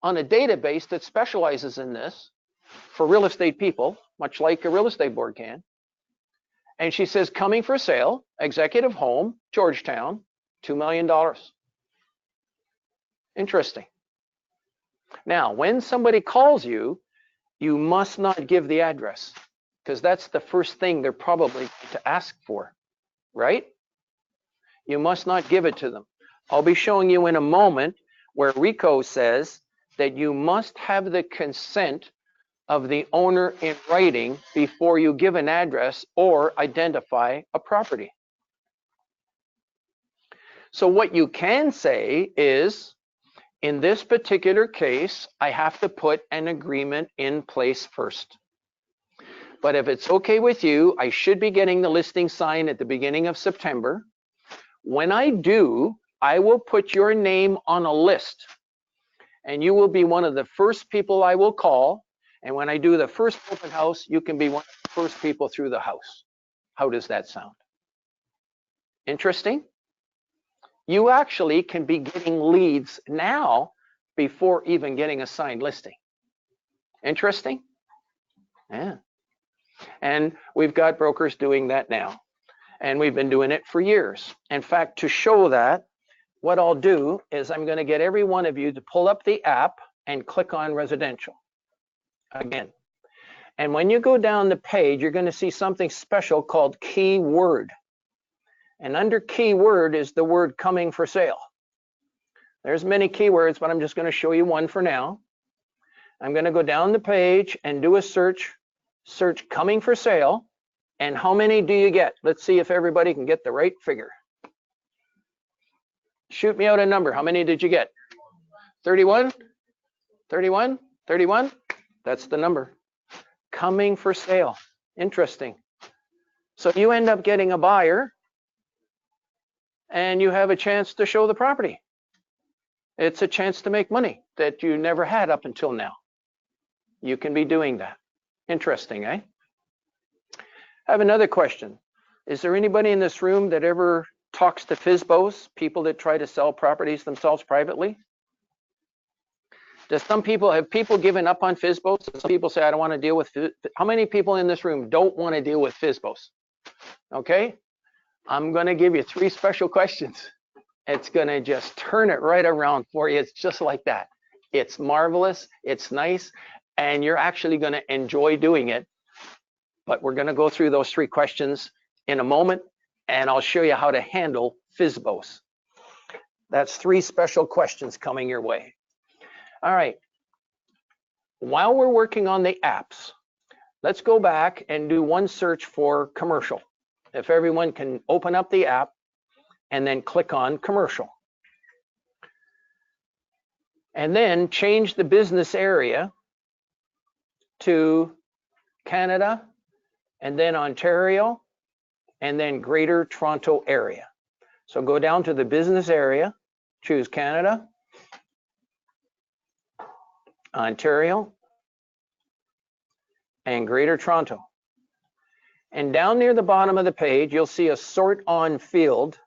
on a database that specializes in this for real estate people, much like a real estate board can? And she says, coming for sale, executive home, Georgetown, $2 million. Interesting. Now, when somebody calls you, you must not give the address, because that's the first thing they're probably going to ask for, right? You must not give it to them. I'll be showing you in a moment where Rico says that you must have the consent of the owner in writing before you give an address or identify a property. So what you can say is, in this particular case, I have to put an agreement in place first. But if it's okay with you, I should be getting the listing signed at the beginning of September. When I do, I will put your name on a list, and you will be one of the first people I will call. And when I do the first open house, you can be one of the first people through the house. How does that sound? Interesting? You actually can be getting leads now before even getting a signed listing. Interesting? Yeah. And we've got brokers doing that now. And we've been doing it for years. In fact, to show that, what I'll do is I'm going to get every one of you to pull up the app and click on residential. Again. And when you go down the page, you're going to see something special called keyword. And under keyword is the word coming for sale. There's many keywords, but I'm just going to show you one for now. I'm going to go down the page and do a search coming for sale. And how many do you get? Let's see if everybody can get the right figure. Shoot me out a number. How many did you get? 31? 31? 31? That's the number. Coming for sale. Interesting. So you end up getting a buyer and you have a chance to show the property. It's a chance to make money that you never had up until now. You can be doing that. Interesting, eh? I have another question. Is there anybody in this room that ever talks to FSBOs, people that try to sell properties themselves privately? Does some people, have people given up on FSBOs? Some people say, I don't want to deal with, how many people in this room don't want to deal with FSBOs? Okay, I'm going to give you 3 special questions. It's going to just turn it right around for you. It's just like that. It's marvelous, it's nice, and you're actually going to enjoy doing it. But we're going to go through those 3 questions in a moment, and I'll show you how to handle FSBOs. That's 3 special questions coming your way. All right. While we're working on the apps, let's go back and do one search for commercial. If everyone can open up the app and then click on commercial. And then change the business area to Canada, and then Ontario, and then Greater Toronto Area. So go down to the business area, choose Canada, Ontario, and Greater Toronto. And down near the bottom of the page, you'll see a sort on field.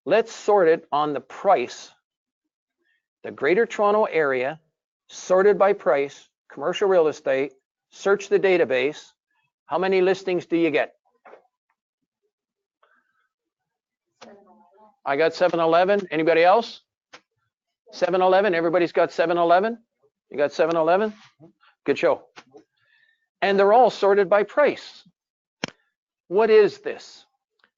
Let's sort it on the price. The Greater Toronto Area, sorted by price, commercial real estate, search the database. How many listings do you get? I got 7-Eleven. Anybody else? 7-Eleven. Everybody's got 7-Eleven. You got 7-Eleven? Good show. And they're all sorted by price. What is this?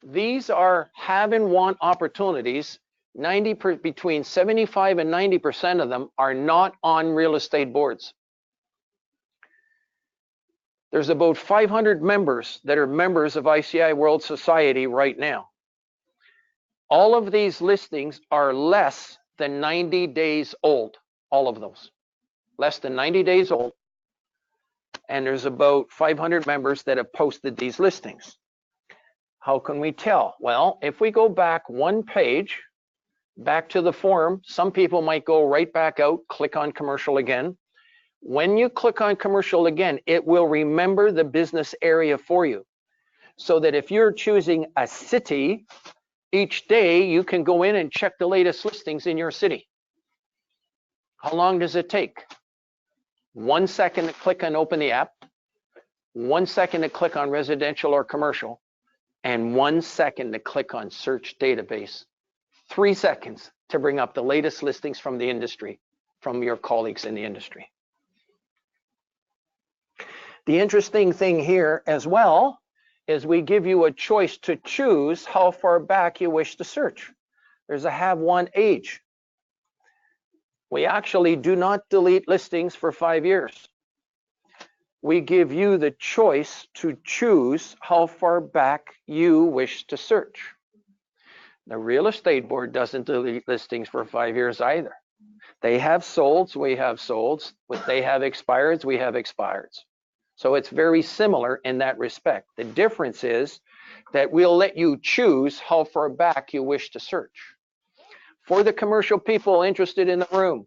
These are have and want opportunities. Between 75 and 90% of them are not on real estate boards. There's about 500 members that are members of ICIWorld Society right now. All of these listings are less than 90 days old, all of those. Less than 90 days old. And there's about 500 members that have posted these listings. How can we tell? Well, if we go back one page, back to the forum, some people might go right back out, click on commercial again. When you click on commercial again, it will remember the business area for you. So that if you're choosing a city, each day you can go in and check the latest listings in your city. How long does it take? 1 second to click and open the app, 1 second to click on residential or commercial, and 1 second to click on search database. 3 seconds to bring up the latest listings from the industry, from your colleagues in the industry. The interesting thing here as well is we give you a choice to choose how far back you wish to search. There's a have one age. We actually do not delete listings for 5 years. We give you the choice to choose how far back you wish to search. The real estate board doesn't delete listings for 5 years either. They have solds, we have solds. They have expireds, we have expireds. So it's very similar in that respect. The difference is that we'll let you choose how far back you wish to search. For the commercial people interested in the room,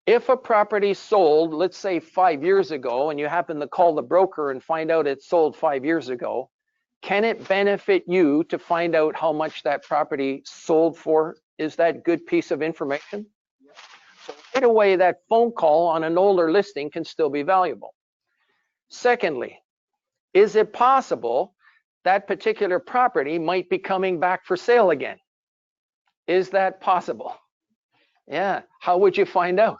if a property sold, let's say 5 years ago, and you happen to call the broker and find out it sold 5 years ago, can it benefit you to find out how much that property sold for? Is that good piece of information? So right away, that phone call on an older listing can still be valuable. Secondly, is it possible that particular property might be coming back for sale again? Is that possible? Yeah, how would you find out?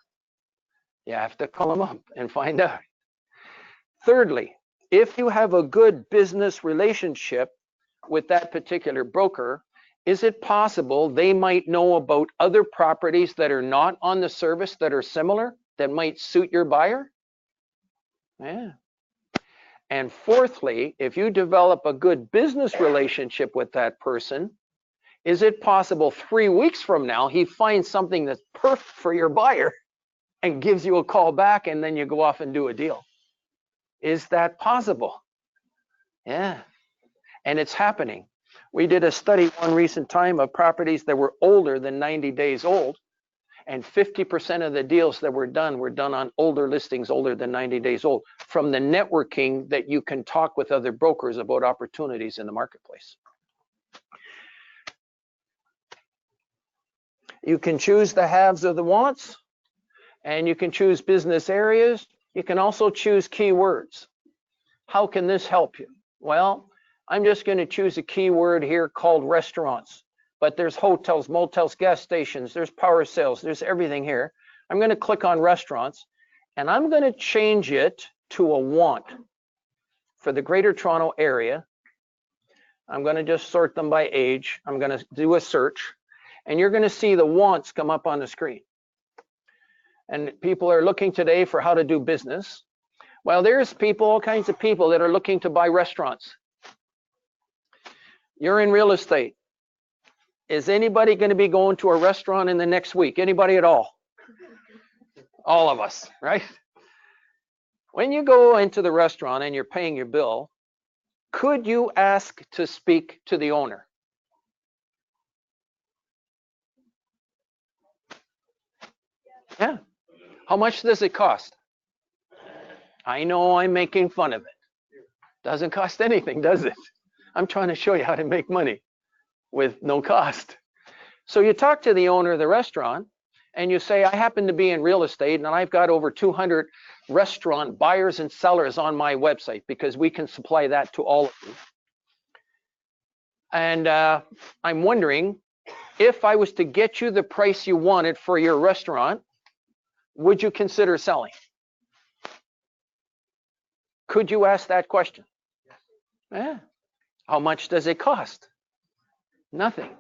You have to call them up and find out. Thirdly, if you have a good business relationship with that particular broker, is it possible they might know about other properties that are not on the service that are similar, that might suit your buyer? Yeah. And fourthly, if you develop a good business relationship with that person, is it possible 3 weeks from now he finds something that's perfect for your buyer and gives you a call back, and then you go off and do a deal? Is that possible? Yeah, and it's happening. We did a study one recent time of properties that were older than 90 days old, and 50% of the deals that were done on older listings, older than 90 days old, from the networking that you can talk with other brokers about opportunities in the marketplace. You can choose the haves or the wants, and you can choose business areas. You can also choose keywords. How can this help you? Well, I'm just going to choose a keyword here called restaurants, but there's hotels, motels, gas stations, there's power sales, there's everything here. I'm going to click on restaurants, and I'm going to change it to a want for the Greater Toronto area. I'm going to just sort them by age. I'm going to do a search, and you're going to see the wants come up on the screen. And people are looking today for how to do business. Well, there's people, all kinds of people that are looking to buy restaurants. You're in real estate. Is anybody going to be going to a restaurant in the next week? Anybody at all? All of us, right? When you go into the restaurant and you're paying your bill, could you ask to speak to the owner? Yeah. How much does it cost? I know I'm making fun of it. Doesn't cost anything, does it? I'm trying to show you how to make money with no cost. So you talk to the owner of the restaurant and you say, I happen to be in real estate and I've got over 200 restaurant buyers and sellers on my website because we can supply that to all of you. And I'm wondering, if I was to get you the price you wanted for your restaurant, would you consider selling? Could you ask that question? Yeah. How much does it cost? Nothing.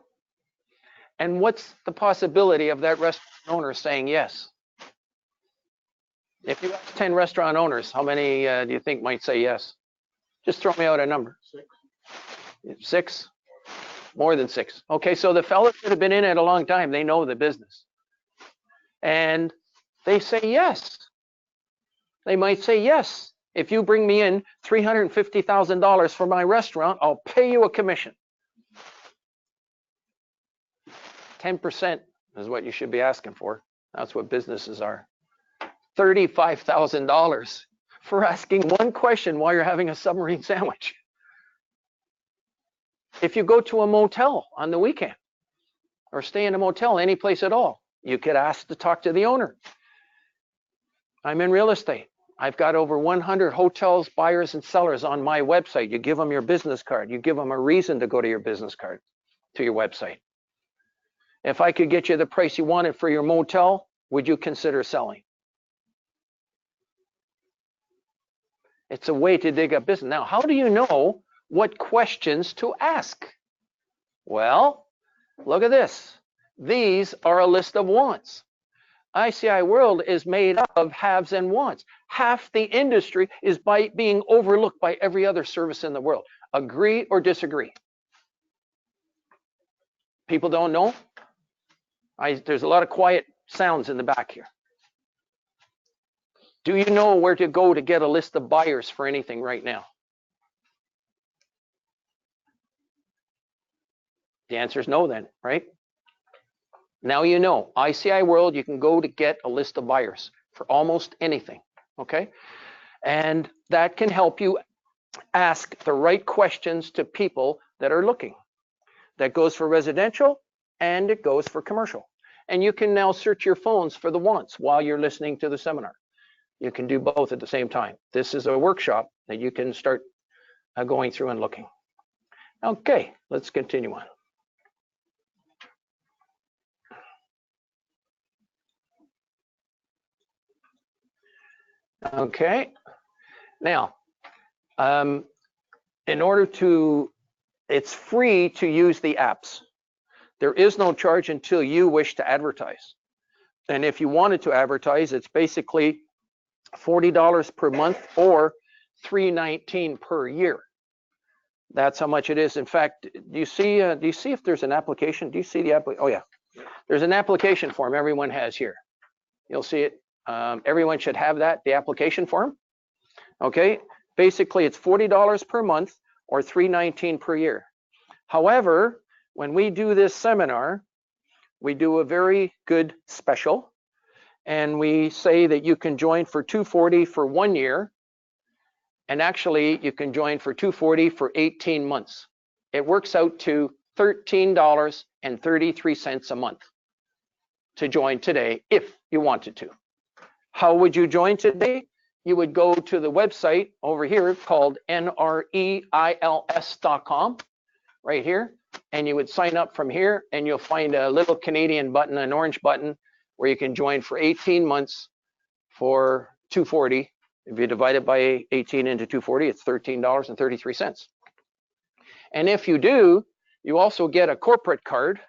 And what's the possibility of that restaurant owner saying yes? If you have 10 restaurant owners, how many do you think might say yes? Just throw me out a number. 6? More than 6. Okay, so the fellows that have been in it a long time, they know the business. And they say yes. They might say yes. If you bring me in $350,000 for my restaurant, I'll pay you a commission. 10% is what you should be asking for. That's what businesses are. $35,000 for asking one question while you're having a submarine sandwich. If you go to a motel on the weekend or stay in a motel any place at all, you could ask to talk to the owner. I'm in real estate. I've got over 100 hotels, buyers, and sellers on my website. You give them your business card. You give them a reason to go to your business card, to your website. If I could get you the price you wanted for your motel, would you consider selling? It's a way to dig up business. Now, how do you know what questions to ask? Well, look at this. These are a list of wants. ICIWorld is made up of haves and wants. Half the industry is being overlooked by every other service in the world. Agree or disagree? People don't know. There's a lot of quiet sounds in the back here. Do you know where to go to get a list of buyers for anything right now? The answer is no then, right? Now you know, ICIWorld, you can go to get a list of buyers for almost anything, okay? And that can help you ask the right questions to people that are looking. That goes for residential and it goes for commercial. And you can now search your phones for the wants while you're listening to the seminar. You can do both at the same time. This is a workshop that you can start going through and looking. Okay, let's continue on. Okay, now, in order to, it's free to use the apps. There is no charge until you wish to advertise. And if you wanted to advertise, it's basically $40 per month or $319 per year. That's how much it is. In fact, do you see if there's an application? Do you see the application? Oh yeah, there's an application form everyone has here. You'll see it. Everyone should have that, the application form. Okay, basically it's $40 per month or $319 per year. However, when we do this seminar, we do a very good special, and we say that you can join for $240 for 1 year, and actually you can join for $240 for 18 months. It works out to $13.33 a month to join today if you wanted to. How would you join today? You would go to the website over here called NREILS.com, right here, and you would sign up from here, and you'll find a little Canadian button, an orange button, where you can join for 18 months for $240. If you divide it by 18 into 240, it's $13.33. And if you do, you also get a corporate card.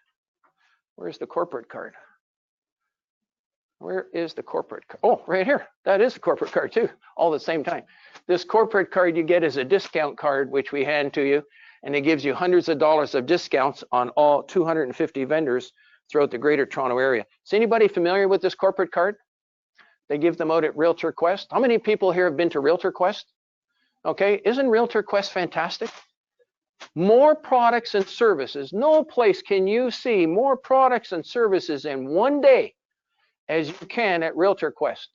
Where's the corporate card? Where is the corporate card? Oh, right here. That is the corporate card too, all at the same time. This corporate card you get is a discount card, which we hand to you, and it gives you hundreds of dollars of discounts on all 250 vendors throughout the Greater Toronto area. Is anybody familiar with this corporate card? They give them out at Realtor Quest. How many people here have been to Realtor Quest? Okay, isn't Realtor Quest fantastic? More products and services. No place can you see more products and services in one day as you can at Realtor Quest.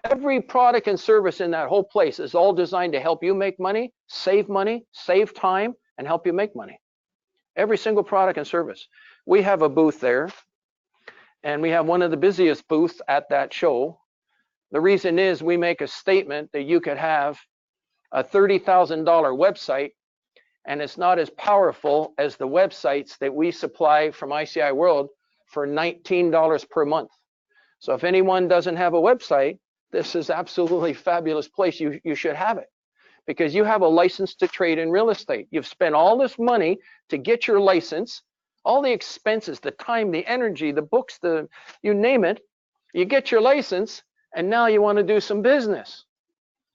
Every product and service in that whole place is all designed to help you make money, save time, and help you make money. Every single product and service. We have a booth there, and we have one of the busiest booths at that show. The reason is we make a statement that you could have a $30,000 website, and it's not as powerful as the websites that we supply from ICIWorld for $19 per month. So if anyone doesn't have a website, this is absolutely fabulous place. You should have it, because you have a license to trade in real estate. You've spent all this money to get your license, all the expenses, the time, the energy, the books, you name it. You get your license, and now you want to do some business.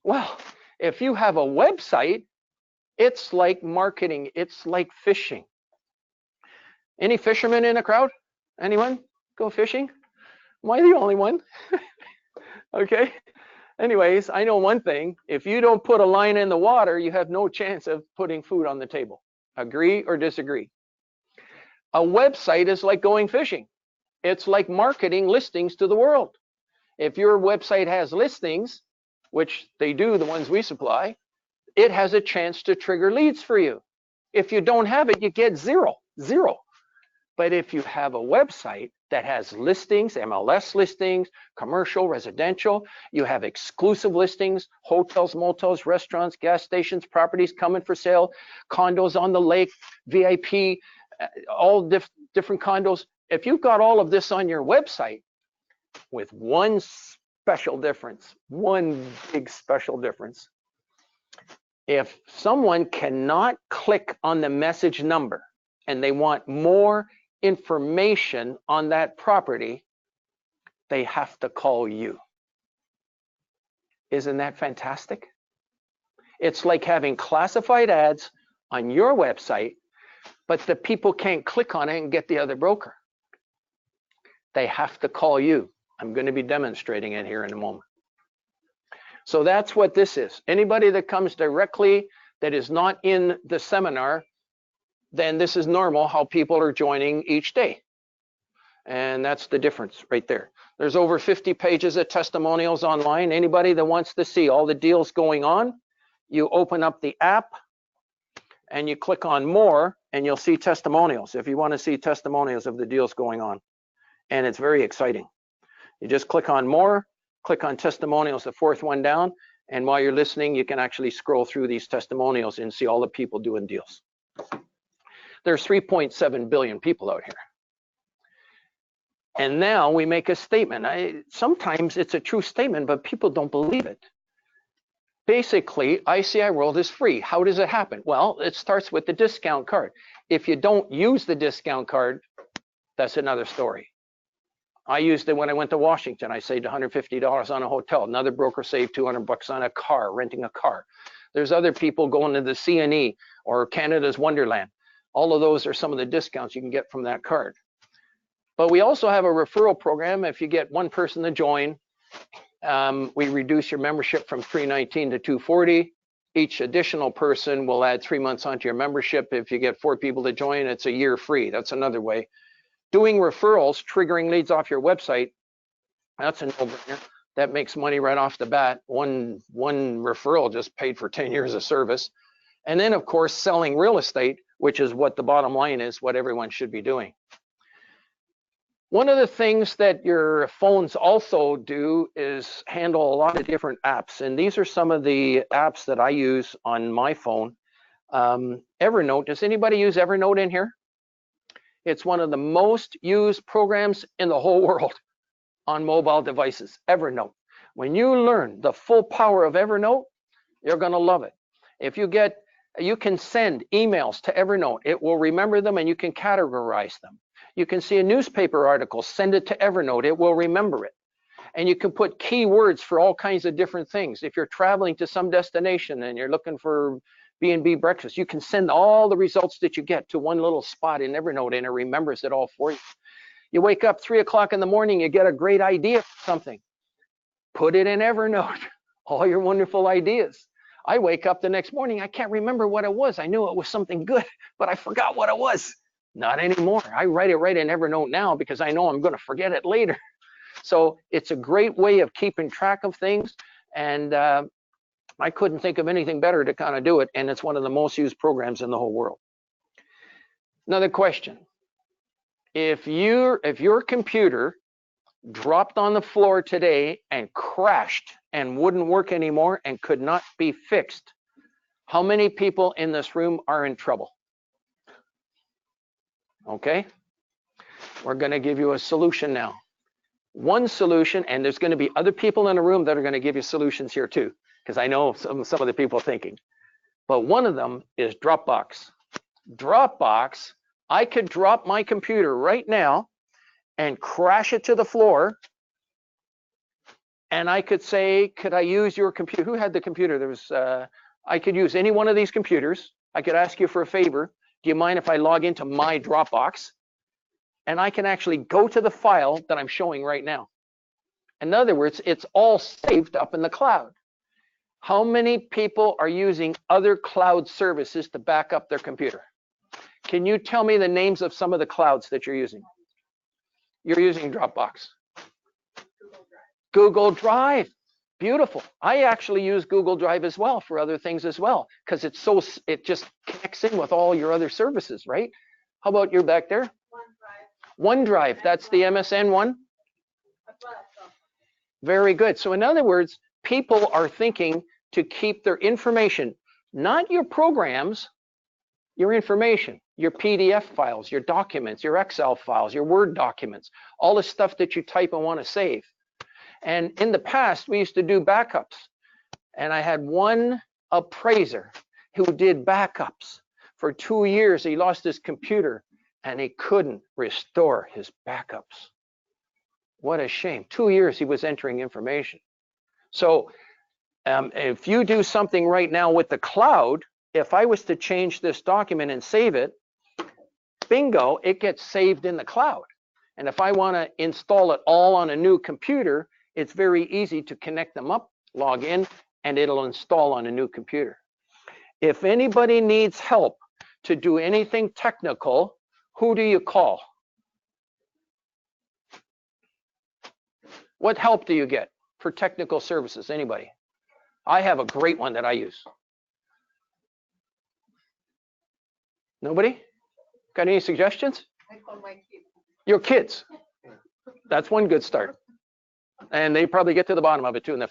Well, if you have a website, it's like marketing. It's like fishing. Any fishermen in the crowd? Anyone go fishing? Am I the only one? Okay. Anyways, I know one thing. If you don't put a line in the water, you have no chance of putting food on the table. Agree or disagree? A website is like going fishing. It's like marketing listings to the world. If your website has listings, which they do, the ones we supply, it has a chance to trigger leads for you. If you don't have it, you get zero. But if you have a website that has listings, MLS listings, commercial, residential, you have exclusive listings, hotels, motels, restaurants, gas stations, properties coming for sale, condos on the lake, VIP, all different condos. If you've got all of this on your website, with one special difference, one big special difference. If someone cannot click on the message number and they want more information on that property, they have to call you. Isn't that fantastic? It's like having classified ads on your website, but the people can't click on it and get the other broker. They have to call you. I'm going to be demonstrating it here in a moment. So that's what this is. Anybody that comes directly that is not in the seminar, then this is normal how people are joining each day. And that's the difference right there. There's over 50 pages of testimonials online. Anybody that wants to see all the deals going on, you open up the app and you click on more and you'll see testimonials if you want to see testimonials of the deals going on. And it's very exciting. You just click on more, click on testimonials, the fourth one down, and while you're listening, you can actually scroll through these testimonials and see all the people doing deals. There's 3.7 billion people out here. And now we make a statement. Sometimes it's a true statement, but people don't believe it. Basically, ICIWorld is free. How does it happen? Well, it starts with the discount card. If you don't use the discount card, that's another story. I used it when I went to Washington. I saved $150 on a hotel. Another broker saved $200 on a car, renting a car. There's other people going to the CNE or Canada's Wonderland. All of those are some of the discounts you can get from that card. But we also have a referral program. If you get one person to join, we reduce your membership from $319 to $240. Each additional person will add 3 months onto your membership. If you get 4 people to join, it's a year free. That's another way. Doing referrals, triggering leads off your website, that's a no-brainer. That makes money right off the bat. One referral just paid for 10 years of service. And then, of course, selling real estate, which is what the bottom line is, what everyone should be doing. One of the things that your phones also do is handle a lot of different apps. And these are some of the apps that I use on my phone. Evernote, does anybody use Evernote in here? It's one of the most used programs in the whole world on mobile devices, Evernote. When you learn the full power of Evernote, you're gonna love it. If you can send emails to Evernote, it will remember them and you can categorize them. You can see a newspaper article, send it to Evernote, it will remember it. And you can put keywords for all kinds of different things. If you're traveling to some destination and you're looking for B&B breakfast, you can send all the results that you get to one little spot in Evernote and it remembers it all for you. You wake up 3 o'clock in the morning, you get a great idea for something. Put it in Evernote, all your wonderful ideas. I wake up the next morning, I can't remember what it was. I knew it was something good, but I forgot what it was. Not anymore. I write it right in Evernote now because I know I'm going to forget it later. So it's a great way of keeping track of things. And I couldn't think of anything better to kind of do it. And it's one of the most used programs in the whole world. Another question. If your computer dropped on the floor today and crashed and wouldn't work anymore and could not be fixed, how many people in this room are in trouble? Okay, we're going to give you a solution now. One solution, and there's going to be other people in the room that are going to give you solutions here too, because I know some of the people thinking. But one of them is Dropbox. Dropbox, I could drop my computer right now and crash it to the floor, and I could say, could I use your computer? Who had the computer? There was, I could use any one of these computers. I could ask you for a favor. Do you mind if I log into my Dropbox? And I can actually go to the file that I'm showing right now. In other words, it's all saved up in the cloud. How many people are using other cloud services to back up their computer? Can you tell me the names of some of the clouds that you're using? You're using Dropbox. Google Drive. Beautiful. I actually use Google Drive as well for other things as well, because it just connects in with all your other services, right? How about you back there? OneDrive. That's the MSN one. Very good. So in other words, people are thinking to keep their information, not your programs, your information, your PDF files, your documents, your Excel files, your Word documents, all the stuff that you type and want to save. And in the past, we used to do backups. And I had one appraiser who did backups. For 2 years, he lost his computer and he couldn't restore his backups. What a shame. 2 years he was entering information. So if you do something right now with the cloud, if I was to change this document and save it, bingo, it gets saved in the cloud. And if I want to install it all on a new computer, it's very easy to connect them up, log in, and it'll install on a new computer. If anybody needs help to do anything technical, who do you call? What help do you get for technical services? Anybody? I have a great one that I use. Nobody? Got any suggestions? I call my kids. Your kids. That's one good start. And they probably get to the bottom of it too.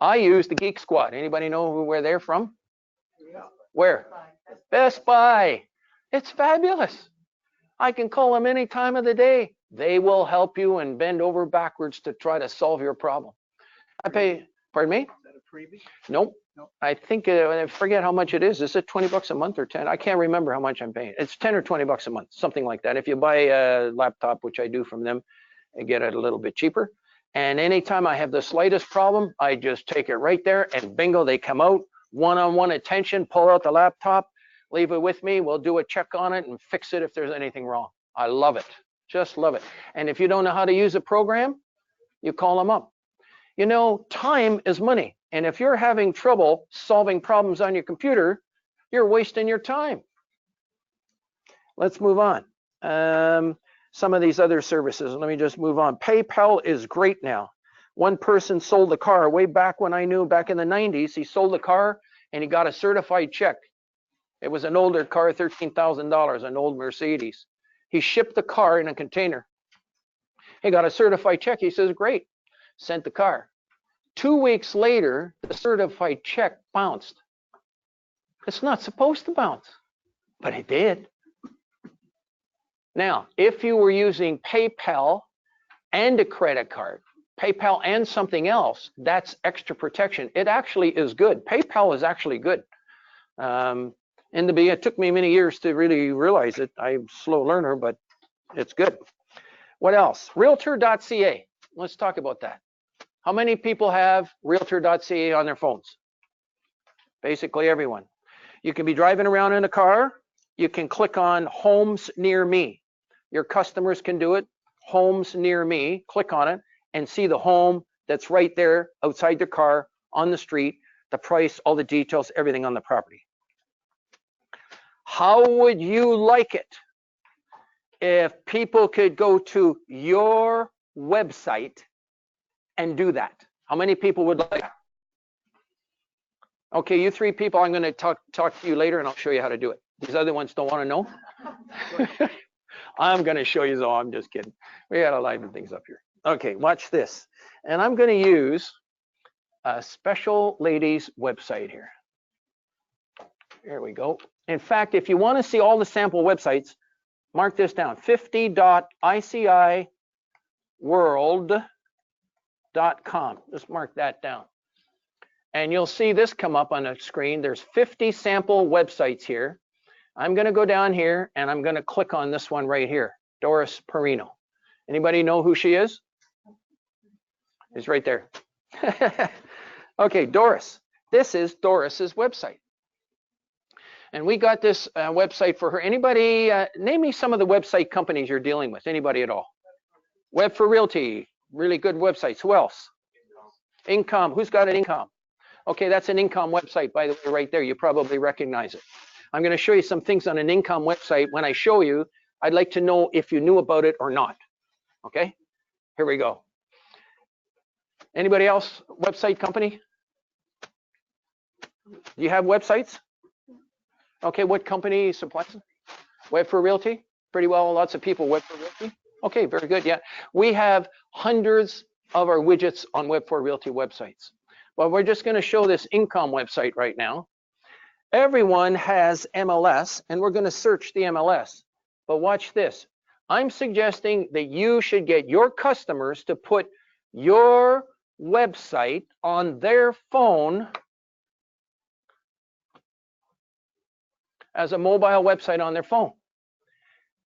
I use the Geek Squad. Anybody know where they're from? Yeah. Where? Best Buy. It's fabulous. I can call them any time of the day. They will help you and bend over backwards to try to solve your problem. I pay, pardon me? Is that a freebie? Nope. I think, I forget how much it is. Is it 20 bucks a month or 10? I can't remember how much I'm paying. It's 10 or 20 bucks a month, something like that. If you buy a laptop, which I do from them, I get it a little bit cheaper. And anytime I have the slightest problem, I just take it right there and bingo, they come out, one-on-one attention, pull out the laptop, leave it with me. We'll do a check on it and fix it if there's anything wrong. I love it. Just love it. And if you don't know how to use a program, you call them up. You know, time is money. And if you're having trouble solving problems on your computer, you're wasting your time. Let's move on. Some of these other services, let me just move on. PayPal is great now. One person sold a car way back when I knew, back in the 90s. He sold a car and he got a certified check. It was an older car, $13,000, an old Mercedes. He shipped the car in a container. He got a certified check. He says, great, sent the car. 2 weeks later, the certified check bounced. It's not supposed to bounce, but it did. Now, if you were using PayPal and a credit card, PayPal and something else, that's extra protection. It actually is good. PayPal is actually good. In the beginning, it took me many years to really realize it. I'm a slow learner, but it's good. What else? Realtor.ca. Let's talk about that. How many people have Realtor.ca on their phones? Basically everyone. You can be driving around in a car. You can click on Homes Near Me. Your customers can do it. Homes Near Me. Click on it and see the home that's right there outside your car on the street, the price, all the details, everything on the property. How would you like it if people could go to your website and do that? How many people would like that? Okay, you three people, I'm going to talk to you later and I'll show you how to do it. These other ones don't want to know. I'm going to show you, so I'm just kidding. We got to liven things up here. Okay, watch this. And I'm going to use a special ladies website here. Here we go. In fact, if you want to see all the sample websites, mark this down, 50.ICIWorld.com. Just mark that down. And you'll see this come up on the screen. There's 50 sample websites here. I'm going to go down here and I'm going to click on this one right here, Doris Perino. Anybody know who she is? It's right there. Okay, Doris. This is Doris's website. And we got this website for her. Anybody, name me some of the website companies you're dealing with. Anybody at all? Web for Realty, really good websites. Who else? Income. Who's got an Income? Okay, that's an Income website, by the way, right there. You probably recognize it. I'm going to show you some things on an Income website. When I show you, I'd like to know if you knew about it or not. Okay, here we go. Anybody else? Website company? Do you have websites? Okay, what company supplies them? Web for Realty? Pretty well, lots of people Web for Realty. Okay, very good, yeah. We have hundreds of our widgets on Web for Realty websites. Well, we're just going to show this Income website right now. Everyone has MLS, and we're going to search the MLS. But watch this. I'm suggesting that you should get your customers to put your website on their phone as a mobile website on their phone.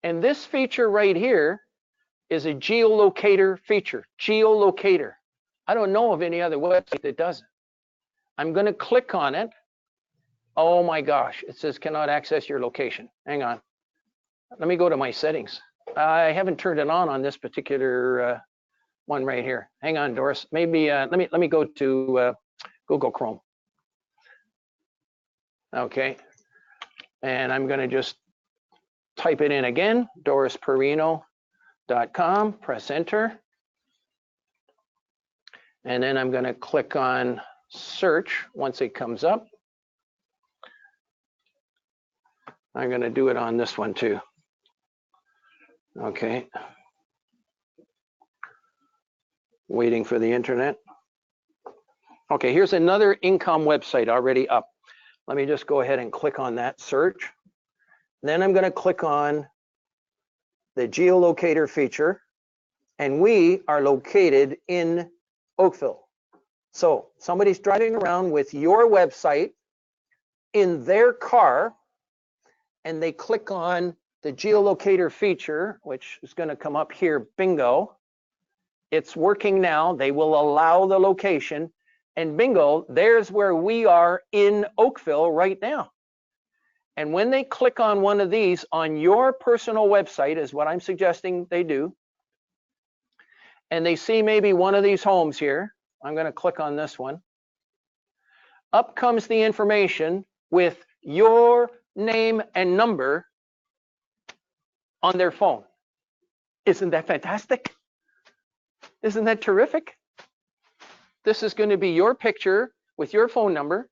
And this feature right here is a geolocator feature, geolocator. I don't know of any other website that does it. I'm going to click on it. Oh my gosh, it says cannot access your location. Hang on. Let me go to my settings. I haven't turned it on this particular one right here. Hang on, Doris. Maybe let me go to Google Chrome. Okay. And I'm going to just type it in again, dorisperino.com, press enter. And then I'm going to click on search once it comes up. I'm going to do it on this one too. Okay. Waiting for the internet. Okay, here's another Income website already up. Let me just go ahead and click on that search. Then I'm going to click on the geolocator feature, and we are located in Oakville. So somebody's driving around with your website in their car, and they click on the geolocator feature, which is going to come up here, bingo. It's working now. They will allow the location. And bingo, there's where we are in Oakville right now. And when they click on one of these on your personal website, is what I'm suggesting they do, and they see maybe one of these homes here, I'm going to click on this one. Up comes the information with your name and number on their phone. Isn't that fantastic? Isn't that terrific? This is going to be your picture with your phone number.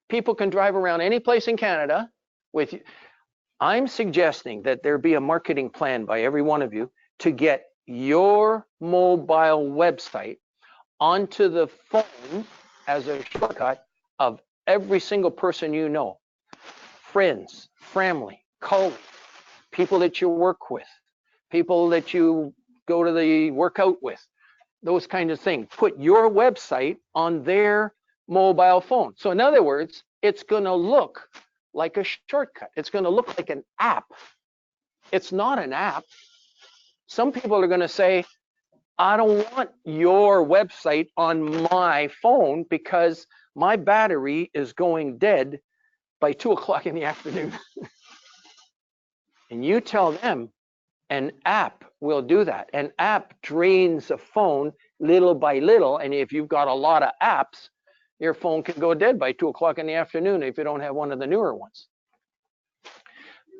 People can drive around any place in Canada with you. I'm suggesting that there be a marketing plan by every one of you to get your mobile website onto the phone as a shortcut of every single person you know. Friends, family, colleagues, people that you work with, people that you go to the workout with, those kinds of things. Put your website on their mobile phone. So in other words, it's going to look like a shortcut. It's going to look like an app. It's not an app. Some people are going to say, I don't want your website on my phone because my battery is going dead by 2 o'clock in the afternoon. And you tell them an app will do that. An app drains a phone little by little. And if you've got a lot of apps, your phone can go dead by 2 o'clock in the afternoon if you don't have one of the newer ones.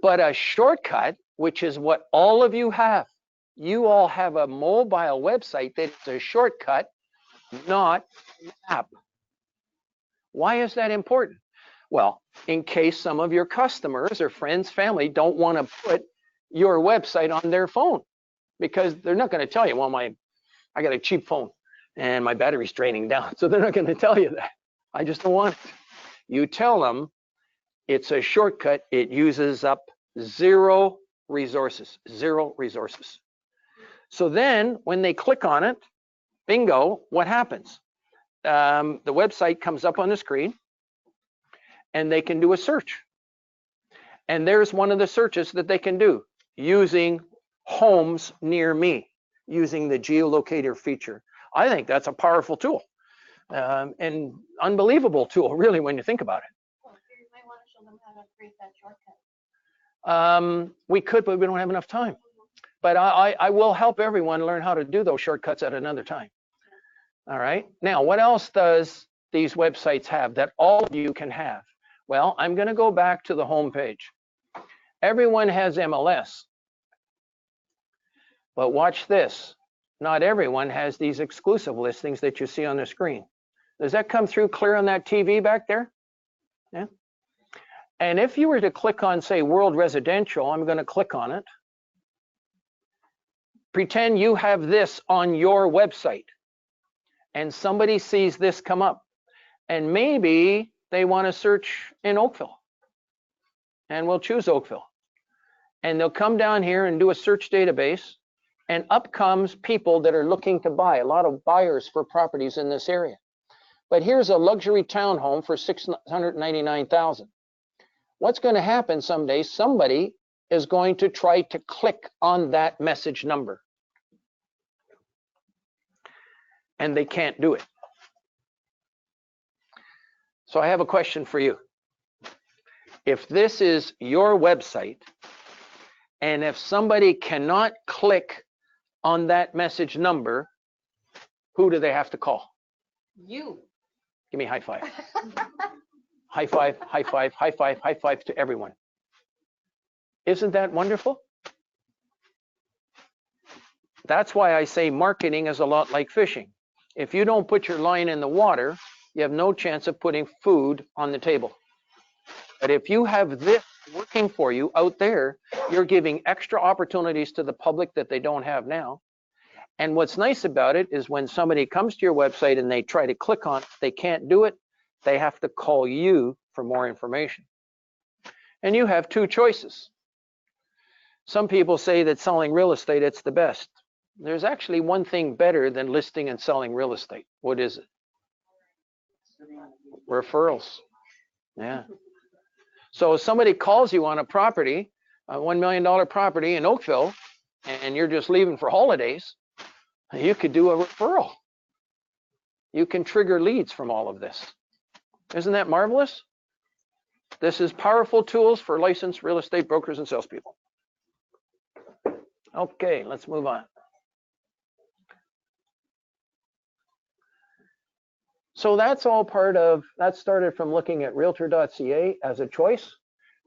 But a shortcut, which is what all of you have, you all have a mobile website that's a shortcut, not an app. Why is that important? Well, in case some of your customers or friends, family don't want to put your website on their phone because they're not going to tell you, well, I got a cheap phone and my battery's draining down. So they're not going to tell you that. I just don't want it. You tell them it's a shortcut. It uses up zero resources. So then when they click on it, bingo, what happens? The website comes up on the screen and they can do a search. And there's one of the searches that they can do using homes near me, using the geolocator feature. I think that's a powerful tool and unbelievable tool, really, when you think about it. Well, you might want to show them how to create that shortcut. We could, but we don't have enough time. But I will help everyone learn how to do those shortcuts at another time. All right. Now, what else does these websites have that all of you can have? Well, I'm going to go back to the home page. Everyone has MLS. But watch this. Not everyone has these exclusive listings that you see on the screen. Does that come through clear on that TV back there? Yeah. And if you were to click on, say, World Residential, I'm going to click on it. Pretend you have this on your website and somebody sees this come up and maybe they want to search in Oakville and we'll choose Oakville and they'll come down here and do a search database and up comes people that are looking to buy, a lot of buyers for properties in this area. But here's a luxury townhome for $699,000. What's going to happen someday? Somebody is going to try to click on that message number. And they can't do it. So I have a question for you. If this is your website, and if somebody cannot click on that message number, who do they have to call? You. Give me a high five. High five, high five, high five, high five to everyone. Isn't that wonderful? That's why I say marketing is a lot like fishing. If you don't put your line in the water, you have no chance of putting food on the table. But if you have this working for you out there, you're giving extra opportunities to the public that they don't have now. And what's nice about it is when somebody comes to your website and they try to click on it, they can't do it. They have to call you for more information. And you have two choices. Some people say that selling real estate, it's the best. There's actually one thing better than listing and selling real estate. What is it? Referrals. Yeah. So if somebody calls you on a property, a $1 million property in Oakville, and you're just leaving for holidays, you could do a referral. You can trigger leads from all of this. Isn't that marvelous? This is powerful tools for licensed real estate brokers and salespeople. Okay, let's move on. So that's all part of, that started from looking at realtor.ca as a choice.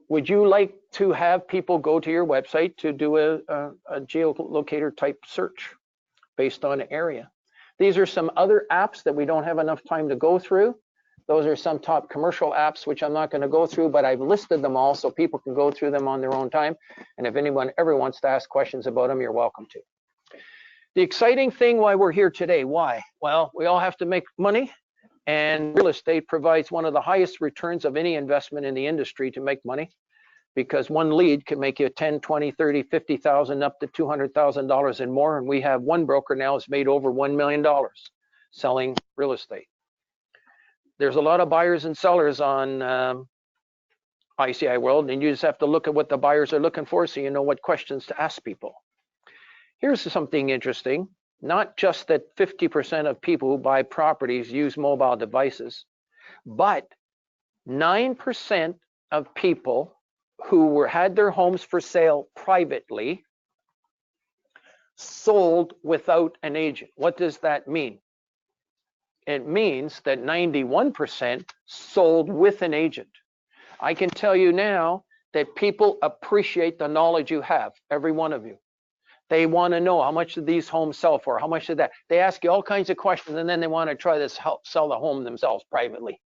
Would you like to have people go to your website to do a geolocator type search based on area? These are some other apps that we don't have enough time to go through. Those are some top commercial apps, which I'm not going to go through, but I've listed them all so people can go through them on their own time. And if anyone ever wants to ask questions about them, you're welcome to. The exciting thing why we're here today, why? Well, we all have to make money, and real estate provides one of the highest returns of any investment in the industry to make money, because one lead can make you 10, 20, 30, 50,000 up to $200,000 and more. And we have one broker now has made over $1 million selling real estate. There's a lot of buyers and sellers on ICIWorld, and you just have to look at what the buyers are looking for so you know what questions to ask people. Here's something interesting. Not just that 50% of people who buy properties use mobile devices, but 9% of people who had their homes for sale privately sold without an agent. What does that mean? It means that 91% sold with an agent. I can tell you now that people appreciate the knowledge you have, every one of you. They want to know how much did these homes sell for, how much did that. They ask you all kinds of questions, and then they want to try to sell the home themselves privately.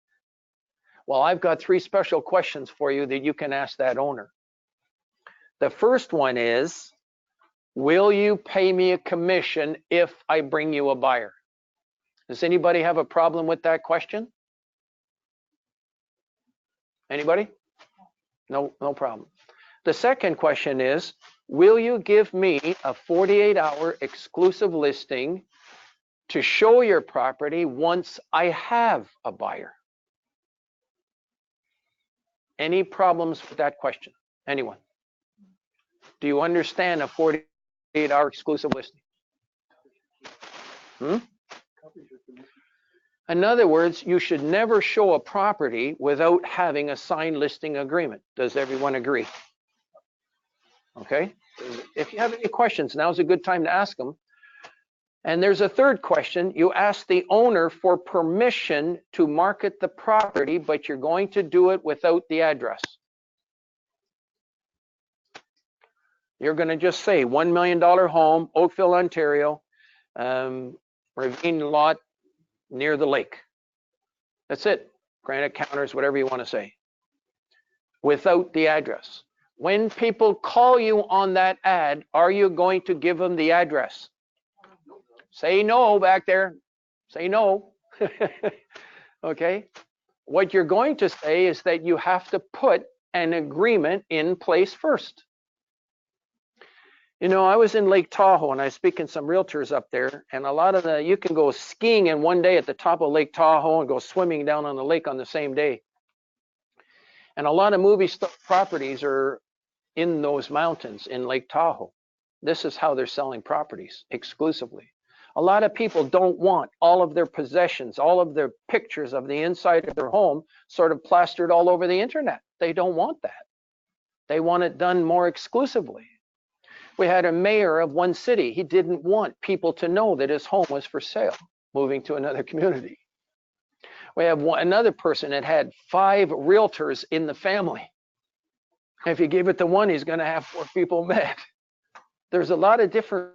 Well, I've got 3 special questions for you that you can ask that owner. The first one is, will you pay me a commission if I bring you a buyer? Does anybody have a problem with that question? Anybody? No problem. The second question is, will you give me a 48-hour exclusive listing to show your property once I have a buyer? Any problems with that question? Anyone? Do you understand a 48-hour exclusive listing? In other words, you should never show a property without having a signed listing agreement. Does everyone agree? Okay. If you have any questions, now's a good time to ask them. And there's a third question. You ask the owner for permission to market the property, but you're going to do it without the address. You're going to just say $1 million home, Oakville, Ontario, ravine lot near the lake. That's it. Granite counters, whatever you want to say, without the address. When people call you on that ad, are you going to give them the address? Say no back there. Say no. Okay. What you're going to say is that you have to put an agreement in place first. You know, I was in Lake Tahoe and I was speaking to some realtors up there, and a lot of you can go skiing in one day at the top of Lake Tahoe and go swimming down on the lake on the same day. And a lot of movie properties are in those mountains in Lake Tahoe. This is how they're selling properties exclusively. A lot of people don't want all of their possessions, all of their pictures of the inside of their home sort of plastered all over the internet. They don't want that. They want it done more exclusively. We had a mayor of one city. He didn't want people to know that his home was for sale, moving to another community. We have another person that had 5 realtors in the family. If you give it to one, he's going to have 4 people mad. There's a lot of different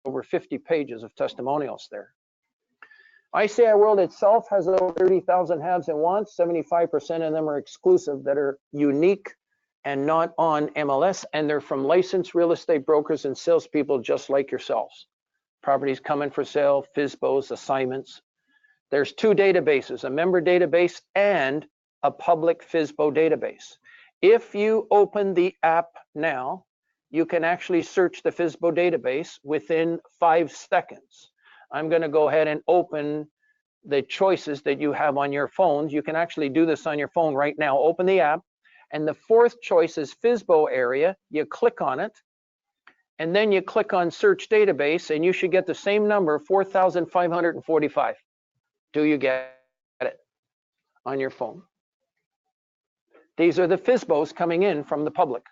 over 50 pages of testimonials there. ICIWorld itself has over 30,000 haves and wants. 75% of them are exclusive, that are unique and not on MLS, and they're from licensed real estate brokers and salespeople just like yourselves. Properties coming for sale, FSBOs, assignments. There's 2 databases, a member database and a public FSBO database. If you open the app now, you can actually search the FSBO database within 5 seconds. I'm going to go ahead and open the choices that you have on your phones. You can actually do this on your phone right now. Open the app, and the fourth choice is FSBO area. You click on it, and then you click on search database, and you should get the same number, 4,545. Do you get it on your phone? These are the FSBOs coming in from the public.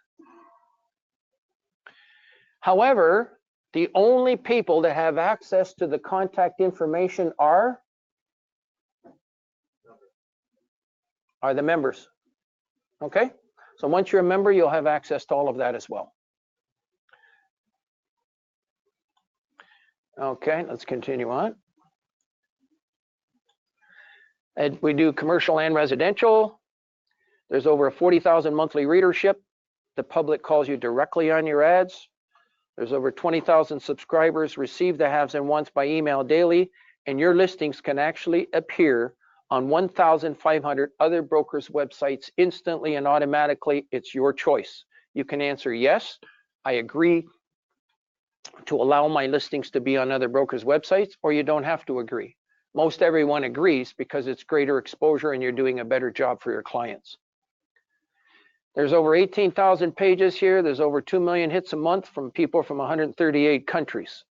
However, the only people that have access to the contact information are the members. Okay? So once you're a member, you'll have access to all of that as well. Okay, let's continue on. And we do commercial and residential. There's over 40,000 monthly readership. The public calls you directly on your ads. There's over 20,000 subscribers, receive the haves and wants by email daily, and your listings can actually appear on 1,500 other brokers' websites instantly and automatically. It's your choice. You can answer yes, I agree to allow my listings to be on other brokers' websites, or you don't have to agree. Most everyone agrees because it's greater exposure and you're doing a better job for your clients. There's over 18,000 pages here. There's over 2 million hits a month from people from 138 countries.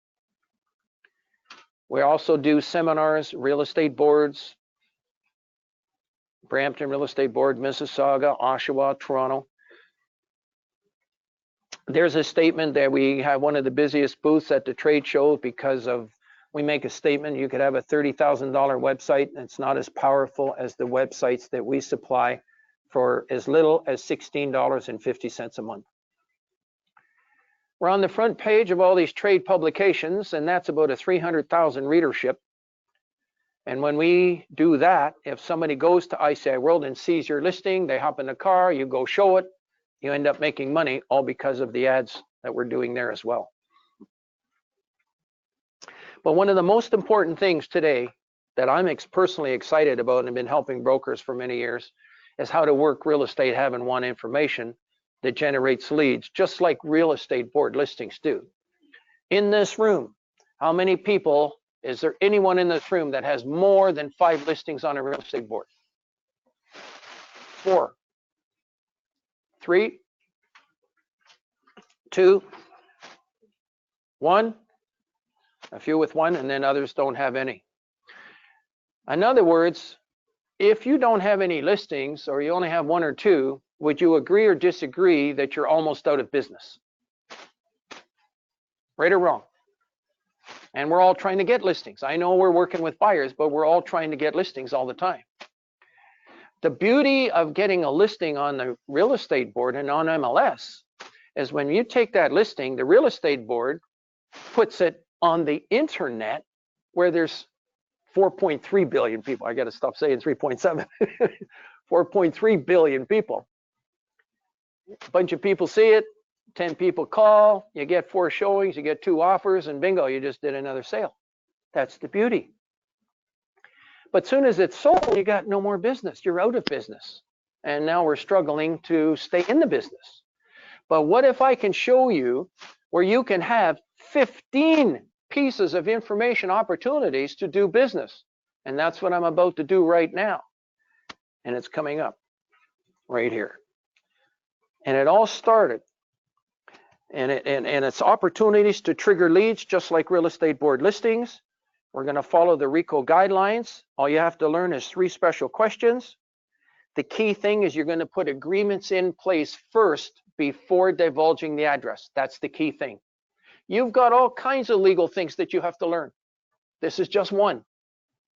We also do seminars, real estate boards, Brampton Real Estate Board, Mississauga, Oshawa, Toronto. There's a statement that we have one of the busiest booths at the trade show because of, we make a statement, you could have a $30,000 website. It's not as powerful as the websites that we supply for as little as $16.50 a month. We're on the front page of all these trade publications, and that's about a 300,000 readership. And when we do that, if somebody goes to ICIWorld and sees your listing, they hop in the car, you go show it, you end up making money, all because of the ads that we're doing there as well. But one of the most important things today that I'm personally excited about and have been helping brokers for many years is how to work real estate have and want information that generates leads, just like real estate board listings do. In this room, how many people, is there anyone in this room that has more than 5 listings on a real estate board? 4, 3, 2, 1, a few with 1, and then others don't have any. In other words, if you don't have any listings or you only have 1 or 2, would you agree or disagree that you're almost out of business? Right or wrong? And we're all trying to get listings. I know we're working with buyers, but we're all trying to get listings all the time. The beauty of getting a listing on the real estate board and on MLS is when you take that listing, the real estate board puts it on the internet where there's 4.3 billion people. I got to stop saying 3.7. 4.3 billion people. A bunch of people see it, 10 people call, you get 4 showings, you get 2 offers, and bingo, you just did another sale. That's the beauty. But soon as it's sold, you got no more business. You're out of business. And now we're struggling to stay in the business. But what if I can show you where you can have 15 pieces of information opportunities to do business? And that's what I'm about to do right now. And it's coming up right here. And it all started. And it's opportunities to trigger leads, just like real estate board listings. We're going to follow the RICO guidelines. All you have to learn is 3 special questions. The key thing is you're going to put agreements in place first before divulging the address. That's the key thing. You've got all kinds of legal things that you have to learn. This is just one.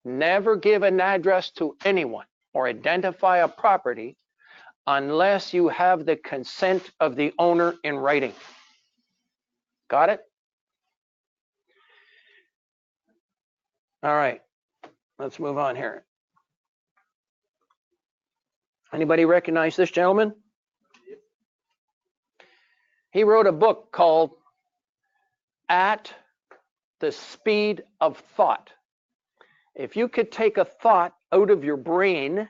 Never give an address to anyone or identify a property unless you have the consent of the owner in writing. Got it? All right, let's move on here. Anybody recognize this gentleman? He wrote a book called At the Speed of Thought. If you could take a thought out of your brain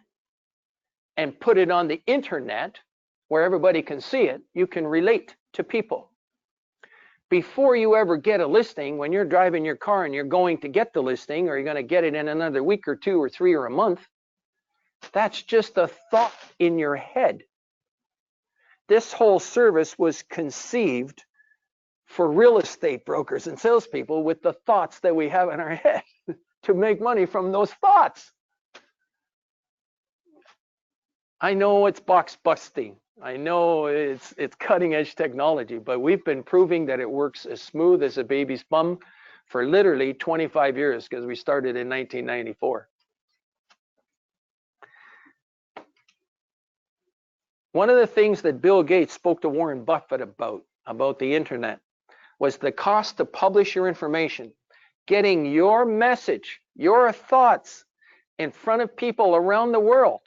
and put it on the internet where everybody can see it, you can relate to people. before you ever get a listing, when you're driving your car and you're going to get the listing, or you're going to get it in another week or 2 or 3 or a month, that's just a thought in your head. This whole service was conceived for real estate brokers and salespeople with the thoughts that we have in our head to make money from those thoughts. I know it's box busting. I know it's cutting edge technology, but we've been proving that it works as smooth as a baby's bum for literally 25 years because we started in 1994. One of the things that Bill Gates spoke to Warren Buffett about the internet was the cost to publish your information. Getting your message, your thoughts in front of people around the world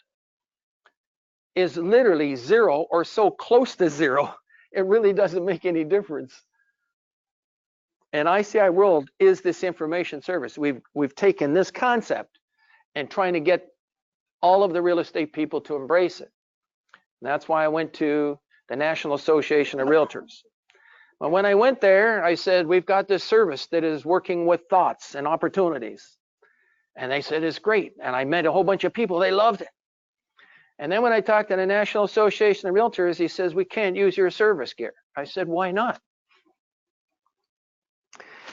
is literally zero or so close to zero, it really doesn't make any difference. And ICIWorld is this information service. We've taken this concept and trying to get all of the real estate people to embrace it. And that's why I went to the National Association of Realtors. Well, when I went there, I said, we've got this service that is working with thoughts and opportunities. And they said, it's great. And I met a whole bunch of people, they loved it. And then when I talked to the National Association of Realtors, he says, we can't use your service, Gary. I said, why not?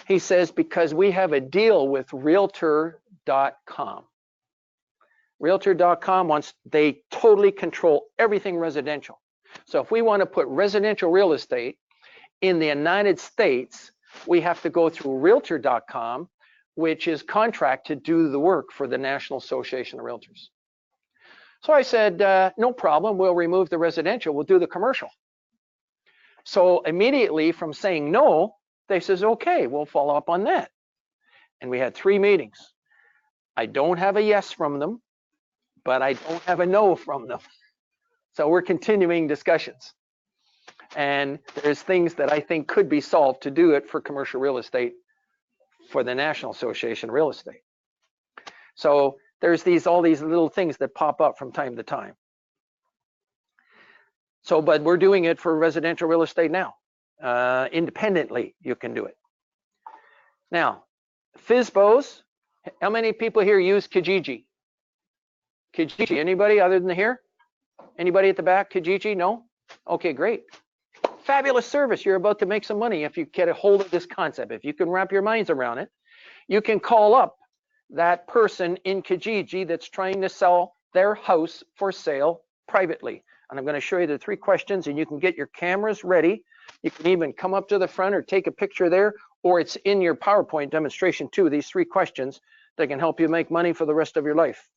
He says, because we have a deal with Realtor.com. Realtor.com they totally control everything residential. So if we want to put residential real estate in the United States, we have to go through Realtor.com, which is contracted to do the work for the National Association of Realtors. So I said, no problem, we'll remove the residential, we'll do the commercial. So immediately from saying no, they says, okay, we'll follow up on that. And we had 3 meetings. I don't have a yes from them, but I don't have a no from them. So we're continuing discussions. And there's things that I think could be solved to do it for commercial real estate for the National Association of Real Estate. So there's all these little things that pop up from time to time. So, but we're doing it for residential real estate now. Independently, you can do it. Now, FSBOs, how many people here use Kijiji? Kijiji, anybody other than here? Anybody at the back, Kijiji? No? Okay, great. Fabulous service. You're about to make some money if you get a hold of this concept. If you can wrap your minds around it, you can call up that person in Kijiji that's trying to sell their house for sale privately. And I'm going to show you the 3 questions, and you can get your cameras ready. You can even come up to the front or take a picture there, or it's in your PowerPoint demonstration too, these 3 questions that can help you make money for the rest of your life.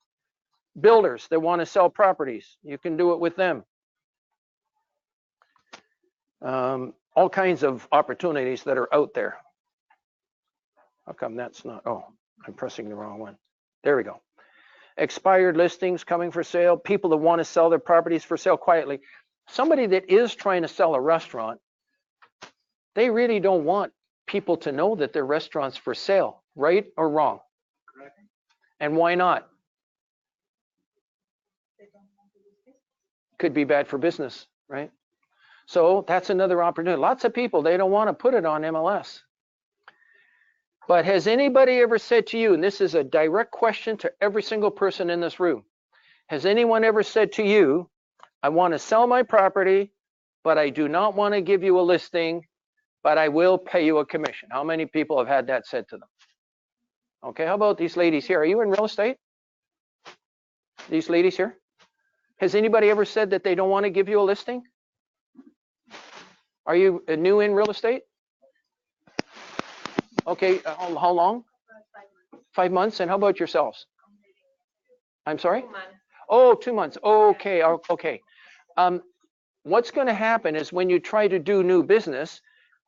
Builders that want to sell properties, you can do it with them. All kinds of opportunities that are out there. How come that's not, oh, I'm pressing the wrong one. There we go. Expired listings coming for sale, people that want to sell their properties for sale quietly. Somebody that is trying to sell a restaurant, they really don't want people to know that their restaurant's for sale, right or wrong? Correct. And why not? Could be bad for business, right? So that's another opportunity. Lots of people, they don't want to put it on MLS. But has anybody ever said to you, and this is a direct question to every single person in this room, has anyone ever said to you, I want to sell my property, but I do not want to give you a listing, but I will pay you a commission? How many people have had that said to them? Okay, how about these ladies here? Are you in real estate? These ladies here? Has anybody ever said that they don't want to give you a listing? Are you new in real estate? Okay, how long? 5 months. And how about yourselves? I'm sorry? 2 months. Oh, 2 months. Okay, okay. What's going to happen is when you try to do new business,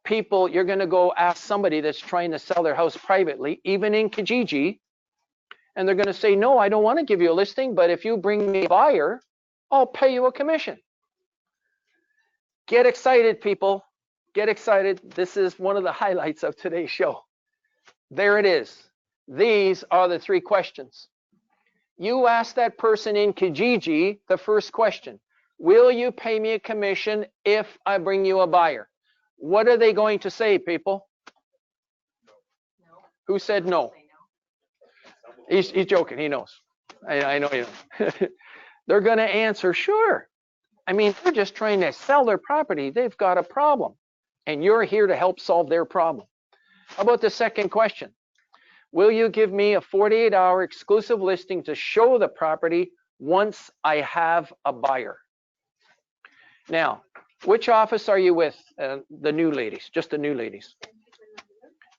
you're going to go ask somebody that's trying to sell their house privately, even in Kijiji, and they're going to say, no, I don't want to give you a listing, but if you bring me a buyer, I'll pay you a commission. Get excited, people. Get excited. This is one of the highlights of today's show. There it is. These are the 3 questions. You ask that person in Kijiji the first question. Will you pay me a commission if I bring you a buyer? What are they going to say, people? No. Who said no? He's joking. He knows. I know you know. They're going to answer, sure. I mean, they're just trying to sell their property. They've got a problem, and you're here to help solve their problem. How about the second question? Will you give me a 48-hour exclusive listing to show the property once I have a buyer? Now, which office are you with? The new ladies, just the new ladies.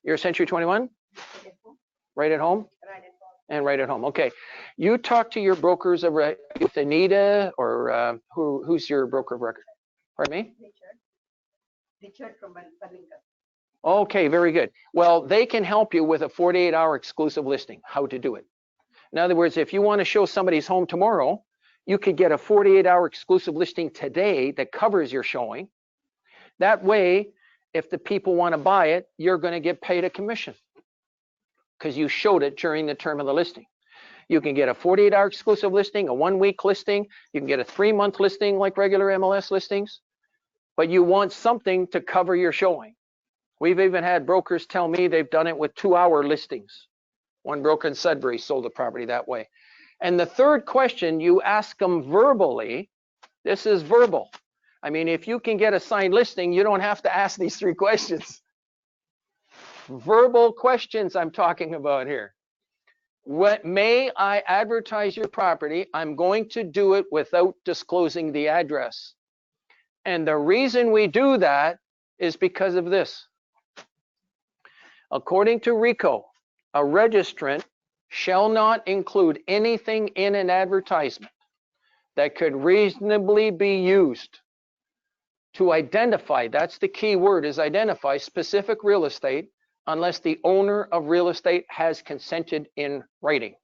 You're Century 21? Right at home? And right at home. Okay. You talk to your brokers with Anita or who's your broker of record? Pardon me? Richard from Burlington. Okay, very good. Well, they can help you with a 48-hour exclusive listing, how to do it. In other words, if you want to show somebody's home tomorrow, you could get a 48-hour exclusive listing today that covers your showing. That way, if the people want to buy it, you're going to get paid a commission because you showed it during the term of the listing. You can get a 48-hour exclusive listing, a 1-week listing. You can get a 3-month listing like regular MLS listings, but you want something to cover your showing. We've even had brokers tell me they've done it with 2-hour listings. One broker in Sudbury sold the property that way. And the third question, you ask them verbally. This is verbal. I mean, if you can get a signed listing, you don't have to ask these 3 questions. Verbal questions I'm talking about here. What may I advertise your property? I'm going to do it without disclosing the address. And the reason we do that is because of this. According to RICO, a registrant shall not include anything in an advertisement that could reasonably be used to identify, that's the key word, is identify specific real estate unless the owner of real estate has consented in writing.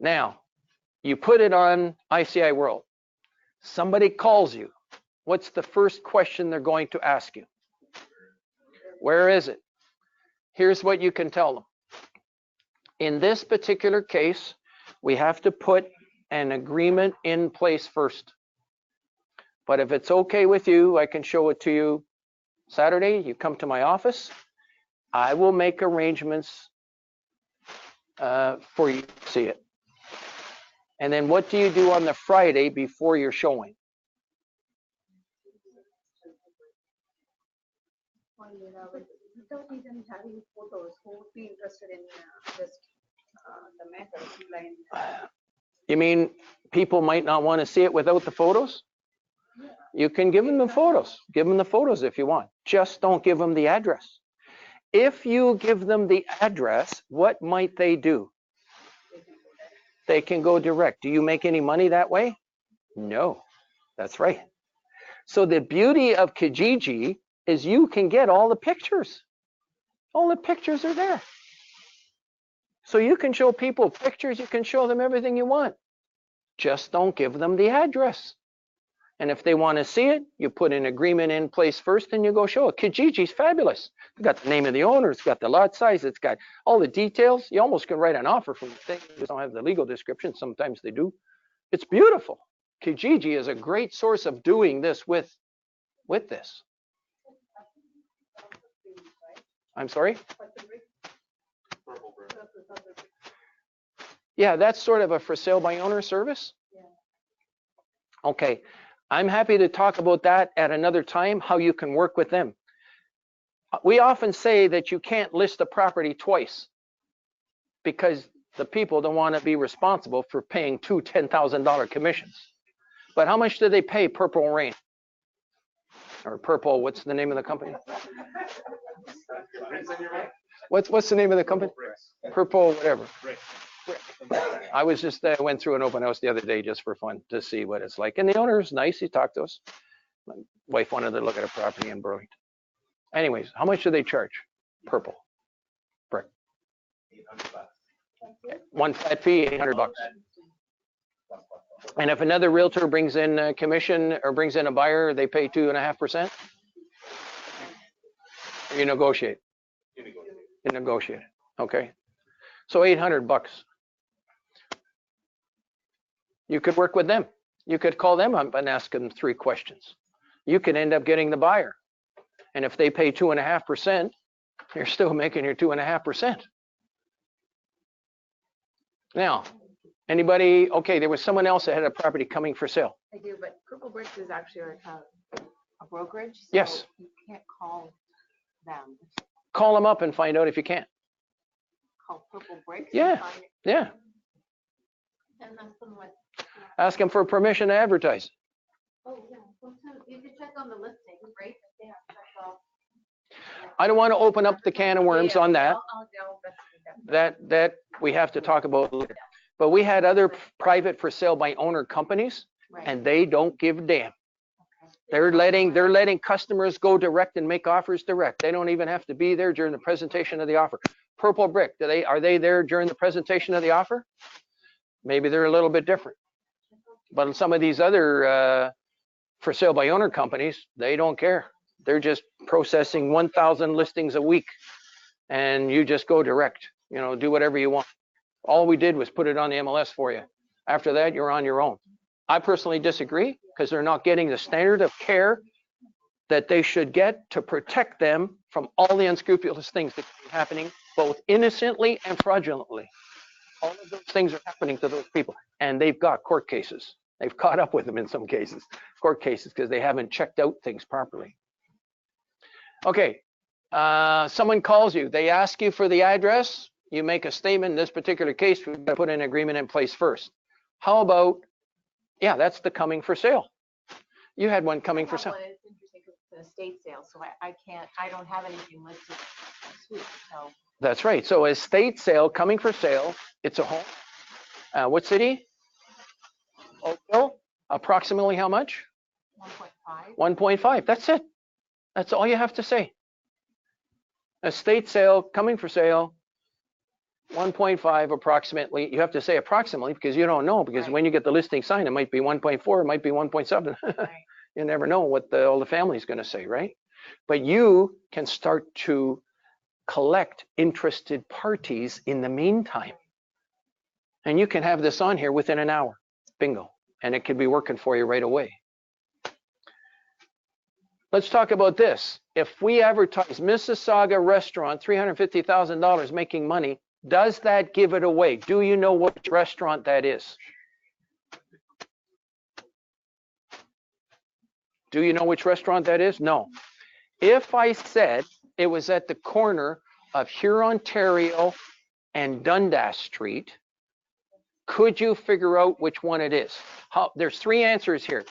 Now, you put it on ICIWorld. Somebody calls you. What's the first question they're going to ask you? Where is it? Here's what you can tell them. In this particular case, we have to put an agreement in place first. But if it's okay with you, I can show it to you Saturday. You come to my office. I will make arrangements for you to see it. And then what do you do on the Friday before you're showing? Without even having photos, who would be interested in just the matter? You mean people might not want to see it without the photos? You can give them the photos. Give them the photos if you want. Just don't give them the address. If you give them the address, what might they do? They can go direct. Do you make any money that way? No, that's right. So the beauty of Kijiji is you can get all the pictures. All the pictures are there. So you can show people pictures, you can show them everything you want. Just don't give them the address. And if they want to see it, you put an agreement in place first and you go show it. Kijiji's fabulous. It's got the name of the owner, it's got the lot size, it's got all the details. You almost can write an offer from the thing. They don't have the legal description, sometimes they do. It's beautiful. Kijiji is a great source of doing this with this. I'm sorry? Yeah, that's sort of a for sale by owner service. Okay, I'm happy to talk about that at another time, how you can work with them. We often say that you can't list a property twice because the people don't want to be responsible for paying 2 $10,000 commissions. But how much do they pay Purple Rain? Or Purple, what's the name of the company? What's the name of the company? Purple, whatever. I was just went through an open house the other day just for fun to see what it's like. And the owner is nice. He talked to us. My wife wanted to look at a property in Burlington. Anyways, how much do they charge? Purple. Brick. One flat fee, $800. And if another realtor brings in a commission or brings in a buyer, they pay 2.5%? You negotiate. You negotiate. Okay. So $800. You could work with them. You could call them up and ask them 3 questions. you can end up getting the buyer. And if they pay 2.5%, you're still making your 2.5%. Now, anybody, okay, there was someone else that had a property coming for sale. I do, but Purple Bricks is actually like a brokerage. So Yes. You can't call them. Call them up and find out if you can. Call Purple Bricks. Yeah. And find it. Yeah. And that's the what. Ask them for permission to advertise. Oh, yeah. Sometimes you can check on the listing, right? If they have checked off. I don't want to open up the can of worms on that. I'll investigate that. That we have to talk about later. But we had other private for sale by owner companies, Right. and they don't give a damn. Okay. They're letting customers go direct and make offers direct. They don't even have to be there during the presentation of the offer. Purple Brick, are they there during the presentation of the offer? Maybe they're a little bit different. But some of these other for sale by owner companies, they don't care. They're just processing 1,000 listings a week, and you just go direct, do whatever you want. All we did was put it on the MLS for you. After that, you're on your own. I personally disagree because they're not getting the standard of care that they should get to protect them from all the unscrupulous things that are happening, both innocently and fraudulently. All of those things are happening to those people, and they've got court cases. They've caught up with them in some cases, court cases, because they haven't checked out things properly. Okay, someone calls you. They ask you for the address. You make a statement. In this particular case, we've got to put an agreement in place first. How about, yeah, that's the coming for sale. You had one coming for sale. Well, it's interesting because it's an estate sale, so I don't have anything listed this week, so. That's right. So estate sale coming for sale. It's a home. What city? Oakville. Approximately how much? 1.5. 1.5. That's it. That's all you have to say. Estate sale coming for sale. 1.5 approximately. You have to say approximately because you don't know, because Right. when you get the listing signed, it might be 1.4, it might be 1.7. Right. You never know what all the family's going to say, right? But you can start to collect interested parties in the meantime. And you can have this on here within an hour. Bingo. And it could be working for you right away. Let's talk about this. If we advertise Mississauga restaurant, $350,000 making money, does that give it away? Do you know what restaurant that is? Do you know which restaurant that is? No. If I said it was at the corner of Huron, Ontario and Dundas Street, could you figure out which one it is? There's three answers here.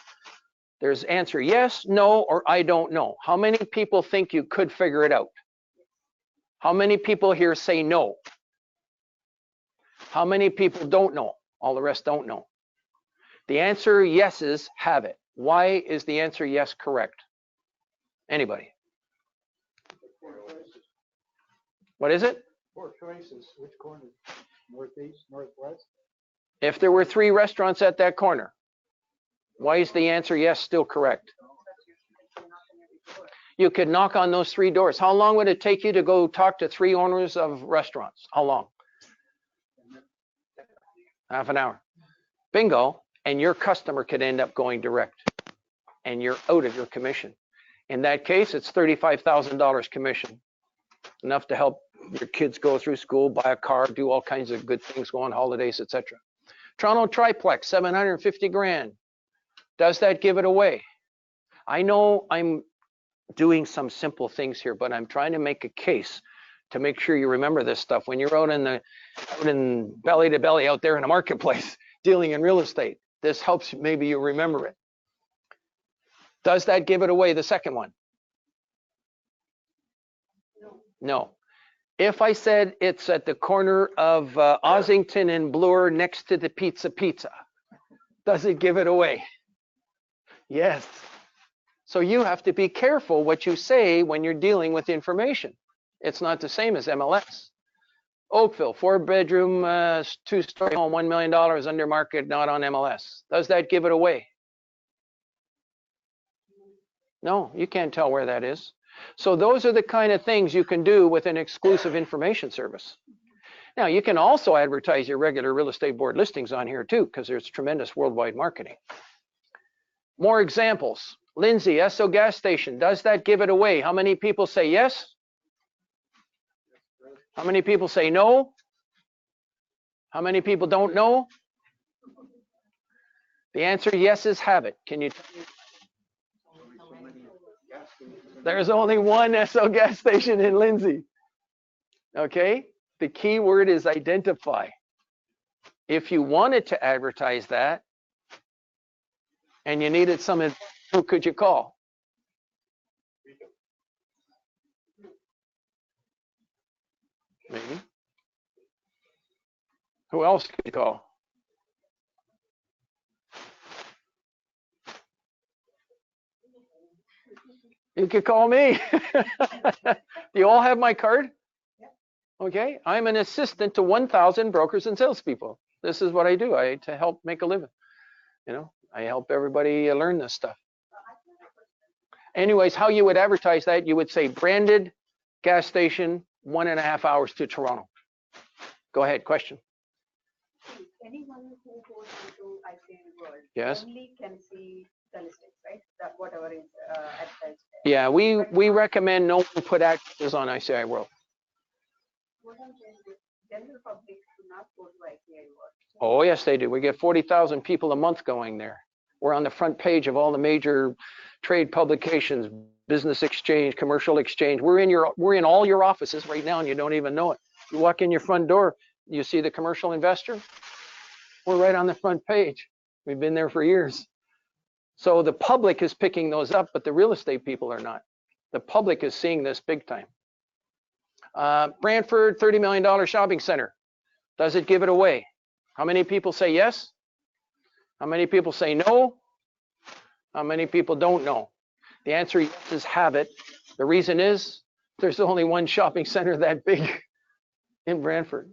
There's answer yes, no, or I don't know. How many people think you could figure it out? How many people here say no? How many people don't know? All the rest don't know. The answer yeses have it. Why is the answer yes correct? Anybody? What is it? Four choices. Which corner? Northeast, northwest? If there were three restaurants at that corner, why is the answer yes still correct? You could knock on those three doors. How long would it take you to go talk to three owners of restaurants? How long? Half an hour. Bingo. And your customer could end up going direct. And you're out of your commission. In that case, it's $35,000 commission. Enough to help your kids go through school, buy a car, do all kinds of good things, go on holidays, etc. Toronto triplex, 750 grand. Does that give it away? I know I'm doing some simple things here, but I'm trying to make a case to make sure you remember this stuff when you're out in belly to belly out there in a marketplace dealing in real estate. This helps maybe you remember it. Does that give it away, the second one? No. If I said it's at the corner of Ossington and Bloor next to the Pizza, does it give it away? Yes. So you have to be careful what you say when you're dealing with information. It's not the same as MLS. Oakville, 4-bedroom, 2-story home, $1 million under market, not on MLS. Does that give it away? No, you can't tell where that is. So those are the kind of things you can do with an exclusive information service. Now, you can also advertise your regular real estate board listings on here too, because there's tremendous worldwide marketing. More examples. Lindsay, Esso gas station, does that give it away? How many people say yes? How many people say no? How many people don't know? The answer, yeses have it. Can you? There's only one Esso gas station in Lindsay. Okay, the key word is identify. If you wanted to advertise that and you needed some, who could you call? Maybe. Who else could you call? You could call me. Do you all have my card? Okay, I'm an assistant to 1,000 brokers and salespeople. This is what I do. To help make a living. You know, I help everybody learn this stuff. Anyways, how you would advertise that? You would say branded gas station, 1.5 hours to Toronto. Go ahead, question. Anyone who goes into ICIWorld Yes. only can see the listings, right? That whatever is advertised. Yeah, we recommend no one put addresses on ICIWorld. What I'm saying is general public do not go to ICIWorld. Oh, yes, they do. We get 40,000 people a month going there. We're on the front page of all the major trade publications, Business Exchange, Commercial Exchange. We're in all your offices right now, and you don't even know it. You walk in your front door, you see the Commercial Investor. We're right on the front page. We've been there for years. So the public is picking those up, but the real estate people are not. The public is seeing this big time. Brantford, $30 million shopping center. Does it give it away? How many people say yes? How many people say no? How many people don't know? The answer is have it. The reason is there's only one shopping center that big in Brantford.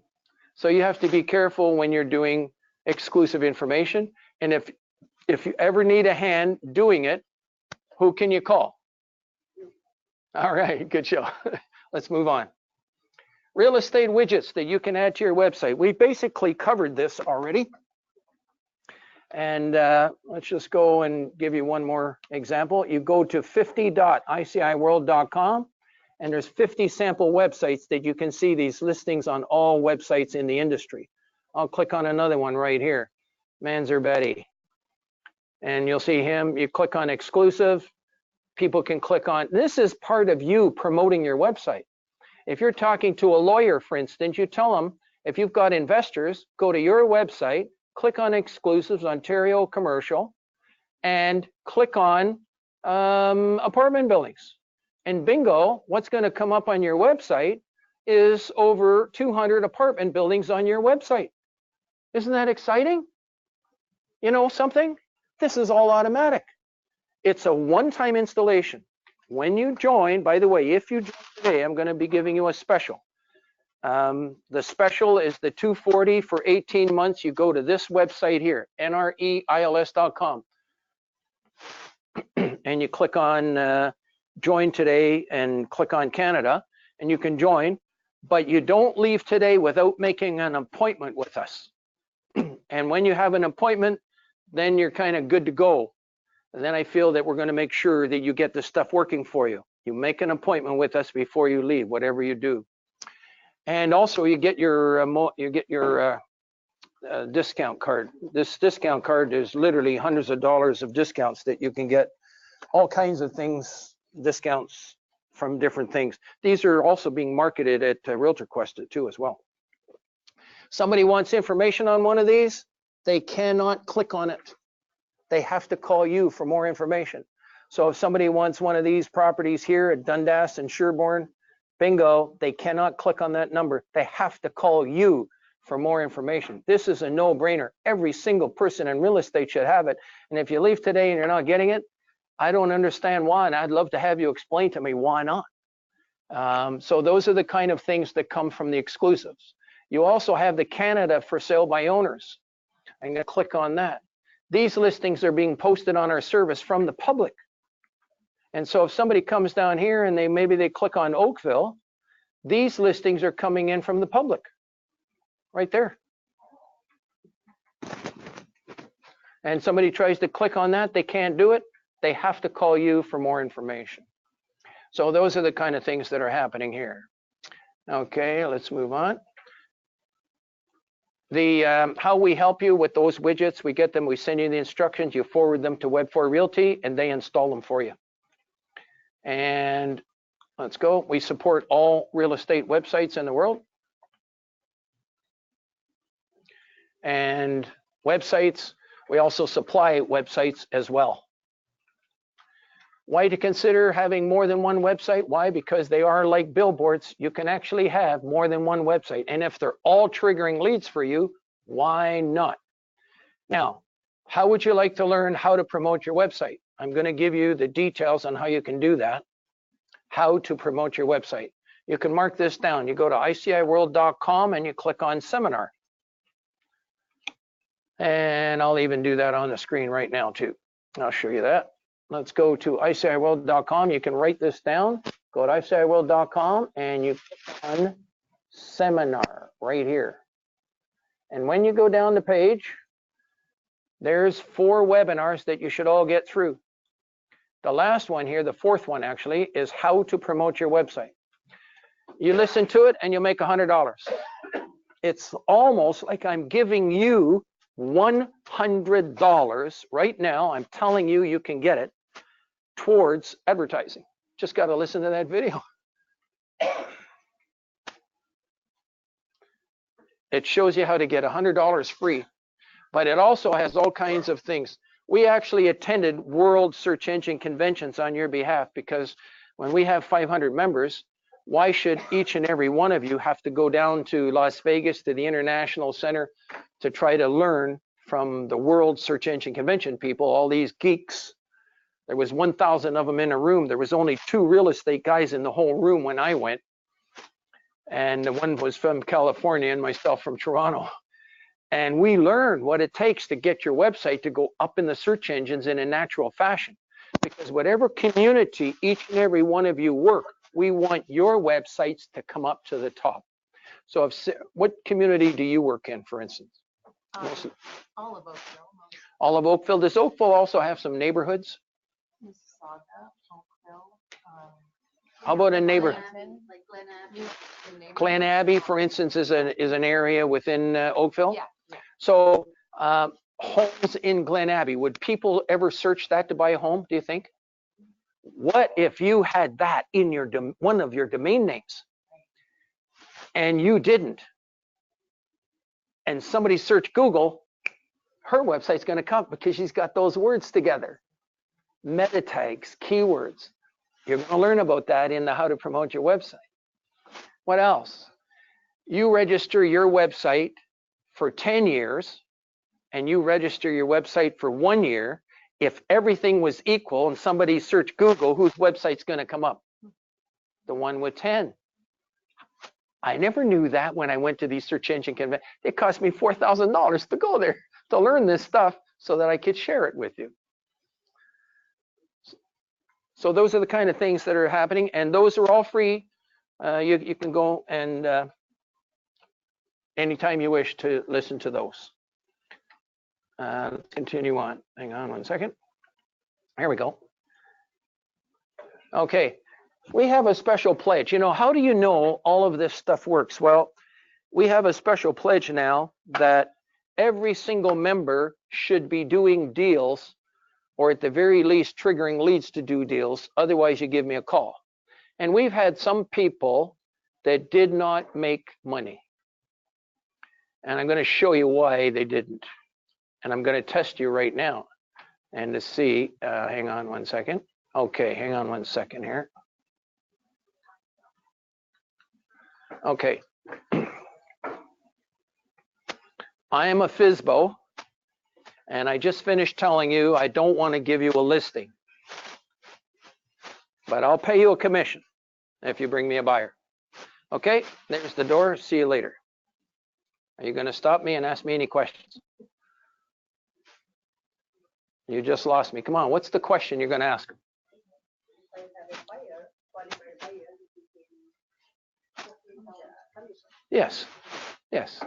So you have to be careful when you're doing exclusive information. And if you ever need a hand doing it, who can you call? All right, good show. Let's move on. Real estate widgets that you can add to your website. We basically covered this already. And let's just go and give you one more example. You go to 50.iciworld.com, and there's 50 sample websites that you can see these listings on all websites in the industry. I'll click on another one right here, Manzarbetti. And you'll see him. You click on exclusive. People can click on. This is part of you promoting your website. If you're talking to a lawyer, for instance, you tell them, if you've got investors, go to your website, click on exclusives, Ontario commercial, and click on apartment buildings. And bingo, what's going to come up on your website is over 200 apartment buildings on your website. Isn't that exciting? You know something? This is all automatic. It's a one-time installation. When you join, by the way, if you join today, I'm going to be giving you a special. The special is the $240 for 18 months. You go to this website here, nreils.com, and you click on join today and click on Canada, and you can join, but you don't leave today without making an appointment with us. And when you have an appointment, then you're kind of good to go. And then I feel that we're going to make sure that you get the stuff working for you. You make an appointment with us before you leave, whatever you do. And also you get your discount card. This discount card is literally hundreds of dollars of discounts that you can get, all kinds of things, discounts from different things. These are also being marketed at Realtor Quest too as well. Somebody wants information on one of these, they cannot click on it. They have to call you for more information. So if somebody wants one of these properties here at Dundas and Sherbourne, bingo, they cannot click on that number. They have to call you for more information. This is a no-brainer. Every single person in real estate should have it. And if you leave today and you're not getting it, I don't understand why, and I'd love to have you explain to me why not. So those are the kind of things that come from the exclusives. You also have the Canada for sale by owners. I'm going to click on that. These listings are being posted on our service from the public. And so if somebody comes down here and maybe they click on Oakville, these listings are coming in from the public right there. And somebody tries to click on that, they can't do it. they have to call you for more information. So those are the kind of things that are happening here. Okay, let's move on. The how we help you with those widgets, we get them, we send you the instructions, you forward them to Web4 Realty, and they install them for you. And let's go. We support all real estate websites in the world. And websites, we also supply websites as well. Why to consider having more than one website? Why? Because they are like billboards. You can actually have more than one website. And if they're all triggering leads for you, why not? Now, how would you like to learn how to promote your website? I'm going to give you the details on how you can do that. How to promote your website. You can mark this down. You go to ICIWorld.com and you click on seminar. And I'll even do that on the screen right now too. I'll show you that. Let's go to ICIWorld.com. You can write this down. Go to ICIWorld.com and you click on seminar right here. And when you go down the page, there's 4 webinars that you should all get through. The last one here, the 4th one actually, is how to promote your website. You listen to it and you'll make $100. It's almost like I'm giving you $100 right now. I'm telling you, you can get it towards advertising. Just got to listen to that video. It shows you how to get $100 free, but it also has all kinds of things. We actually attended World Search Engine Conventions on your behalf, because when we have 500 members, why should each and every one of you have to go down to Las Vegas to the International Center to try to learn from the World Search Engine Convention people, all these geeks? There was 1,000 of them in a room. There was only 2 real estate guys in the whole room when I went. And the one was from California and myself from Toronto. And we learned what it takes to get your website to go up in the search engines in a natural fashion. Because whatever community each and every one of you work, we want your websites to come up to the top. So if, what community do you work in, for instance? All of Oakville. All of Oakville. Does Oakville also have some neighborhoods? Mississauga, Oakville. How about a neighborhood? Like Glen Abbey. Glen Abbey, for instance, is an area within Oakville. Yeah. So homes in Glen Abbey, would people ever search that to buy a home, do you think? What if you had that in your one of your domain names and you didn't? And somebody searched Google, her website's going to come because she's got those words together. Meta tags, keywords. You're going to learn about that in the how to promote your website. What else? You register your website for 10 years and you register your website for 1 year. If everything was equal and somebody searched Google, whose website's going to come up? The one with 10. I never knew that when I went to these search engine conventions. It cost me $4,000 to go there to learn this stuff so that I could share it with you. So those are the kind of things that are happening, and those are all free. You can go and anytime you wish to listen to those. Let's continue on. Hang on one second. Here we go. Okay, we have a special pledge. You know, how do you know all of this stuff works? Well, we have a special pledge now that every single member should be doing deals, or at the very least triggering leads to do deals. Otherwise, you give me a call. And we've had some people that did not make money. And I'm going to show you why they didn't. And I'm going to test you right now and to see, hang on one second. Okay, hang on one second here. Okay. I am a FSBO, and I just finished telling you I don't want to give you a listing, but I'll pay you a commission if you bring me a buyer. Okay, there's the door. See you later. Are you going to stop me and ask me any questions? You just lost me. Come on, what's the question you're going to ask? Yes, yes,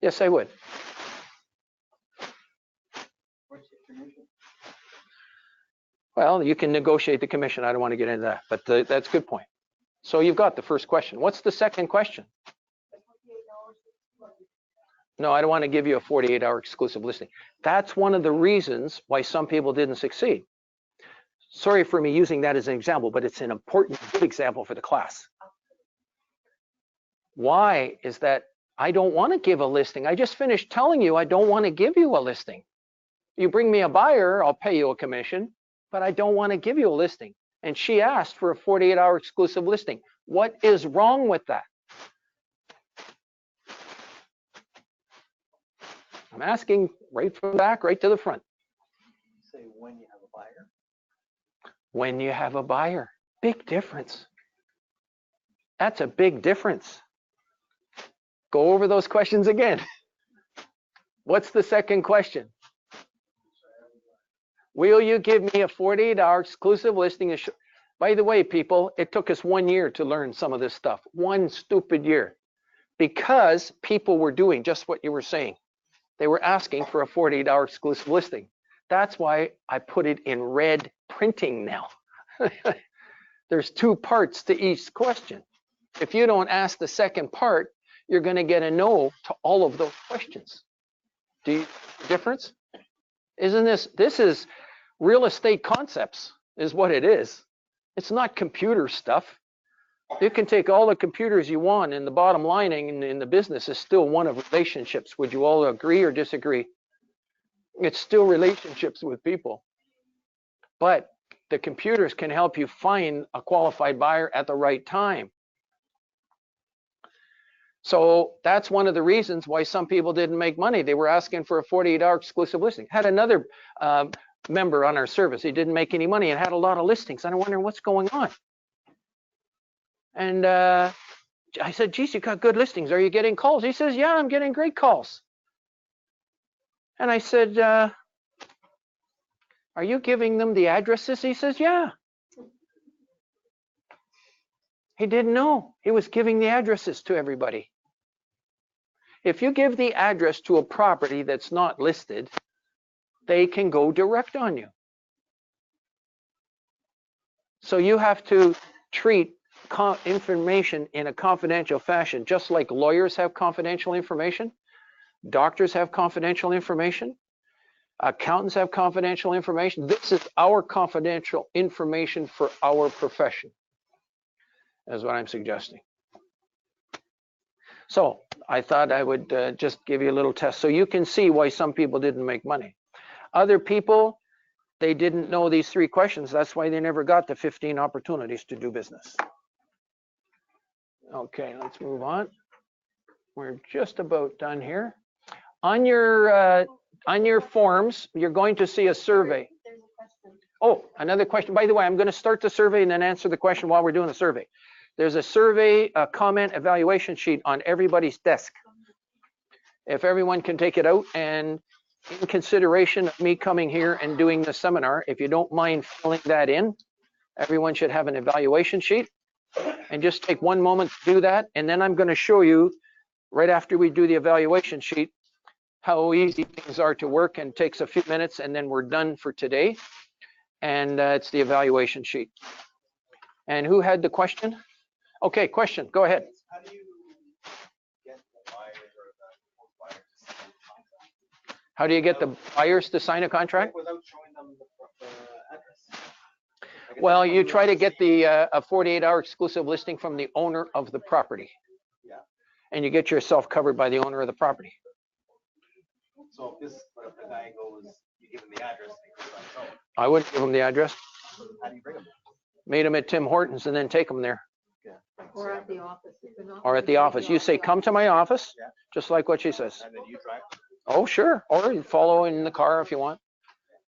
yes, I would. What's the commission? Well, you can negotiate the commission. I don't want to get into that, but that's a good point. So you've got the first question. What's the second question? No, I don't want to give you a 48-hour exclusive listing. That's one of the reasons why some people didn't succeed. Sorry for me using that as an example, but it's an important, good example for the class. Why is that? I don't want to give a listing. I just finished telling you I don't want to give you a listing. You bring me a buyer, I'll pay you a commission, but I don't want to give you a listing. And she asked for a 48-hour exclusive listing. What is wrong with that? I'm asking right from the back, right to the front. Say when you have a buyer. When you have a buyer, big difference. That's a big difference. Go over those questions again. What's the second question? Will you give me a 48-hour exclusive listing? By the way, people, it took us 1 year to learn some of this stuff. 1 stupid year. Because people were doing just what you were saying. They were asking for a 48-hour exclusive listing. That's why I put it in red printing now. There's 2 parts to each question. If you don't ask the second part, you're going to get a no to all of those questions. Do you see the difference? Isn't this is real estate concepts is what it is. It's not computer stuff. You can take all the computers you want, and the bottom line in the business is still one of relationships. Would you all agree or disagree? It's still relationships with people. But the computers can help you find a qualified buyer at the right time. So that's one of the reasons why some people didn't make money. They were asking for a 48-hour exclusive listing. Had another member on our service. He didn't make any money and had a lot of listings. And I'm wondering what's going on. And I said, geez, you got good listings. Are you getting calls? He says, yeah, I'm getting great calls. And I said, are you giving them the addresses? He says, yeah. He didn't know. He was giving the addresses to everybody. If you give the address to a property that's not listed, they can go direct on you. So you have to treat information in a confidential fashion, just like lawyers have confidential information, doctors have confidential information, accountants have confidential information. This is our confidential information for our profession, is what I'm suggesting. So I thought I would just give you a little test so you can see why some people didn't make money. Other people, they didn't know these 3 questions. That's why they never got the 15 opportunities to do business. Okay, let's move on. We're just about done here. On your forms, you're going to see a survey. There's a question. Oh, another question. By the way, I'm going to start the survey and then answer the question while we're doing the survey. There's a survey, a comment evaluation sheet on everybody's desk. If everyone can take it out, and in consideration of me coming here and doing the seminar, if you don't mind filling that in, everyone should have an evaluation sheet. And just take 1 moment to do that. And then I'm going to show you right after we do the evaluation sheet how easy things are to work, and takes a few minutes, and then we're done for today. And it's the evaluation sheet. And who had the question? Okay, question, go ahead. How do you get the buyers or the buyers to sign a contract? How do you get the buyers to sign a contract? Without showing them the address. Well, you try to get the a 48-hour exclusive listing from the owner of the property. Yeah. And you get yourself covered by the owner of the property. So if the guy goes, you give him the address, he goes on his own. I wouldn't give them the address. How do you bring him? Meet them at Tim Hortons and then take them there. Yeah. Or at the office. Or at the office. You say, come to my office, Yeah. just like what she says. And then you drive. Oh, sure. Or you follow in the car if you want,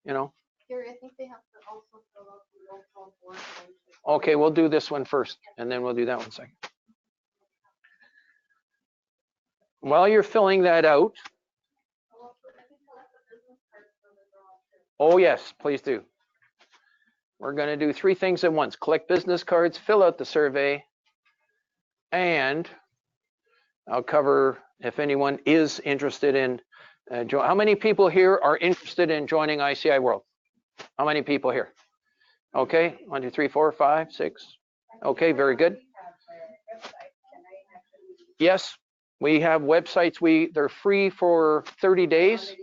you know. Gary, I think they have to also fill out the roll call board. Okay, we'll do this one first, and then we'll do that one second. While you're filling that out, oh yes, please do. We're going to do 3 things at once. Collect business cards, fill out the survey, and I'll cover if anyone is interested in how many people here are interested in joining ICIWorld? How many people here? Okay, 1, 2, 3, 4, 5, 6. Okay, very good. Yes, we have websites. They're free for 30 days.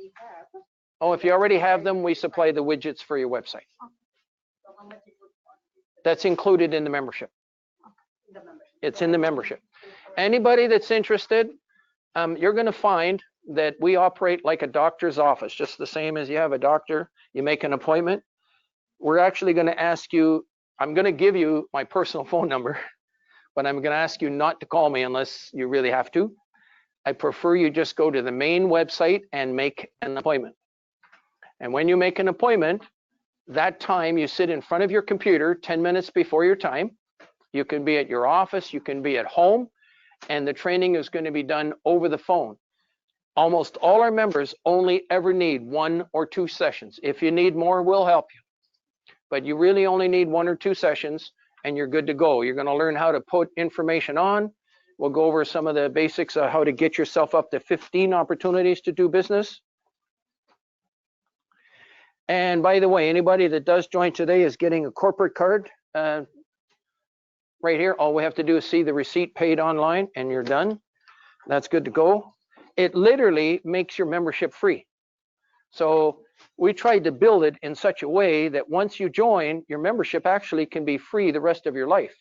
Oh, if you already have them, we supply the widgets for your website. That's included in the membership. It's in the membership. Anybody that's interested, you're going to find that we operate like a doctor's office, just the same as you have a doctor. You make an appointment. We're actually going to ask you, I'm going to give you my personal phone number, but I'm going to ask you not to call me unless you really have to. I prefer you just go to the main website and make an appointment. And when you make an appointment, that time you sit in front of your computer 10 minutes before your time. You can be at your office, you can be at home, and the training is going to be done over the phone. Almost all our members only ever need 1 or 2 sessions. If you need more, we'll help you. But you really only need 1 or 2 sessions and you're good to go. You're going to learn how to put information on. We'll go over some of the basics of how to get yourself up to 15 opportunities to do business. And by the way, anybody that does join today is getting a corporate card right here. All we have to do is see the receipt paid online and you're done. That's good to go. It literally makes your membership free. So we tried to build it in such a way that once you join, your membership actually can be free the rest of your life.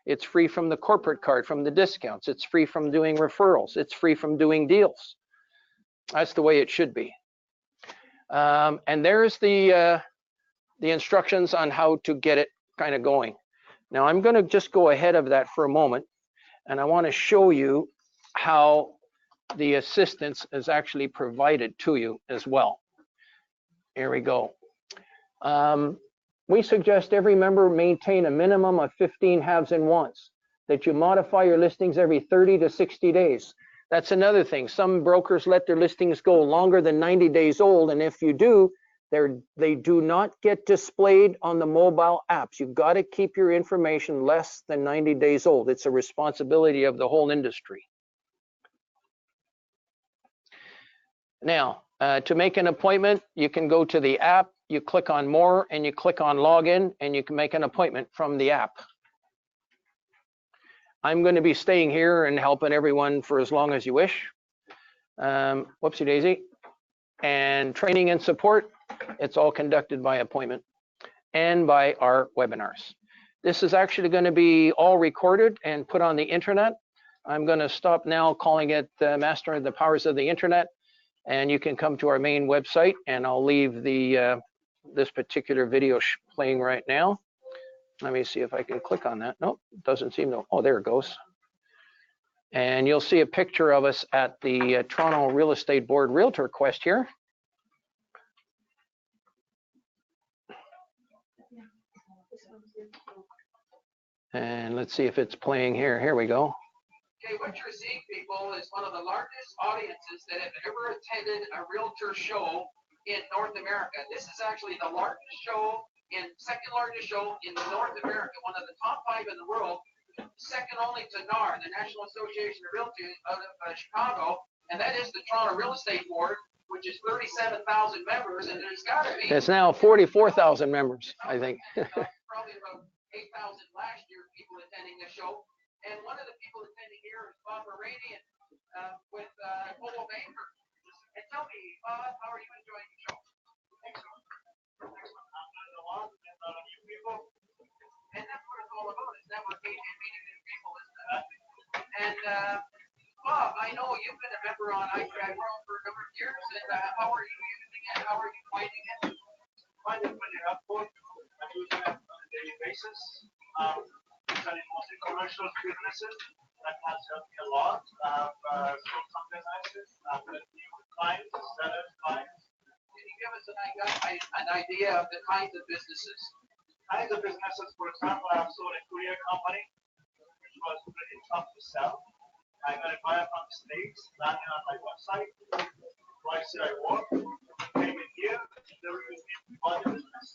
It's free from the corporate card, from the discounts. It's free from doing referrals. It's free from doing deals. That's the way it should be. And there's the instructions on how to get it kind of going. Now I'm going to just go ahead of that for a moment, and I want to show you how the assistance is actually provided to you as well. Here we go. We suggest every member maintain a minimum of 15 haves and wants, that you modify your listings every 30 to 60 days. That's another thing. Some brokers let their listings go longer than 90 days old, and if you do, they do not get displayed on the mobile apps. You've got to keep your information less than 90 days old. It's a responsibility of the whole industry. Now, to make an appointment, you can go to the app, you click on more, and you click on login, and you can make an appointment from the app. I'm going to be staying here and helping everyone for as long as you wish. Whoopsie daisy. And training and support, it's all conducted by appointment and by our webinars. This is actually going to be all recorded and put on the internet. I'm going to stop now calling it Mastering the Powers of the Internet, and you can come to our main website, and I'll leave the this particular video playing right now. Let me see if I can click on that. Nope, doesn't seem to. Oh, there it goes. And you'll see a picture of us at the Toronto Real Estate Board Realtor Quest here. And let's see if it's playing here. Here we go. Okay, what you're seeing, people, is one of the largest audiences that have ever attended a realtor show in North America. This is actually the largest show, second largest show in North America, one of the top 5 in the world, second only to NAR, the National Association of Realtors out of Chicago, and that is the Toronto Real Estate Board, which is 37,000 members, and there's got to be. It's now 44,000 members, I think. Probably about 8,000 last year people attending the show, and one of the people attending here is Bob Moradian with Polo Banker. And tell me, Bob, how are you enjoying the show? Excellent. I'm learning a lot, and new people. And that's what it's all about, is networking and meeting new people, isn't it? And Bob, I know you've been a member on ICIWorld for a number of years, and how are you using it? How are you finding it? Find it pretty helpful. I'm using it on a daily basis. Selling mostly commercial businesses. That has helped me a lot. I've sold some businesses. I've met new clients, sellers, clients. Can you give us an idea of the kinds of businesses? Kinds of businesses, for example, I've sold a courier company, which was pretty tough to sell. I got a buyer from the States, landing on my website. ICIWorld. Came in here, they bought the business.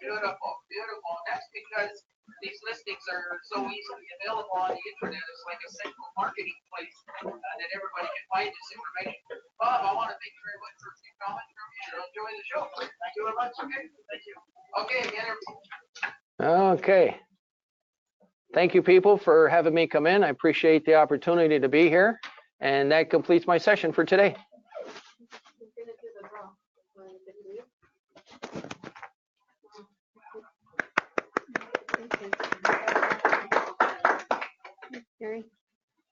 Beautiful, beautiful. That's because these listings are so easily available on the internet. It's like a central marketing place that everybody can find this information. Bob, I want to thank you very much for a few comments from you. Enjoy the show. Thank you very much. Okay. Thank you. Okay, again, everybody. Okay. Thank you, people, for having me come in. I appreciate the opportunity to be here. And that completes my session for today.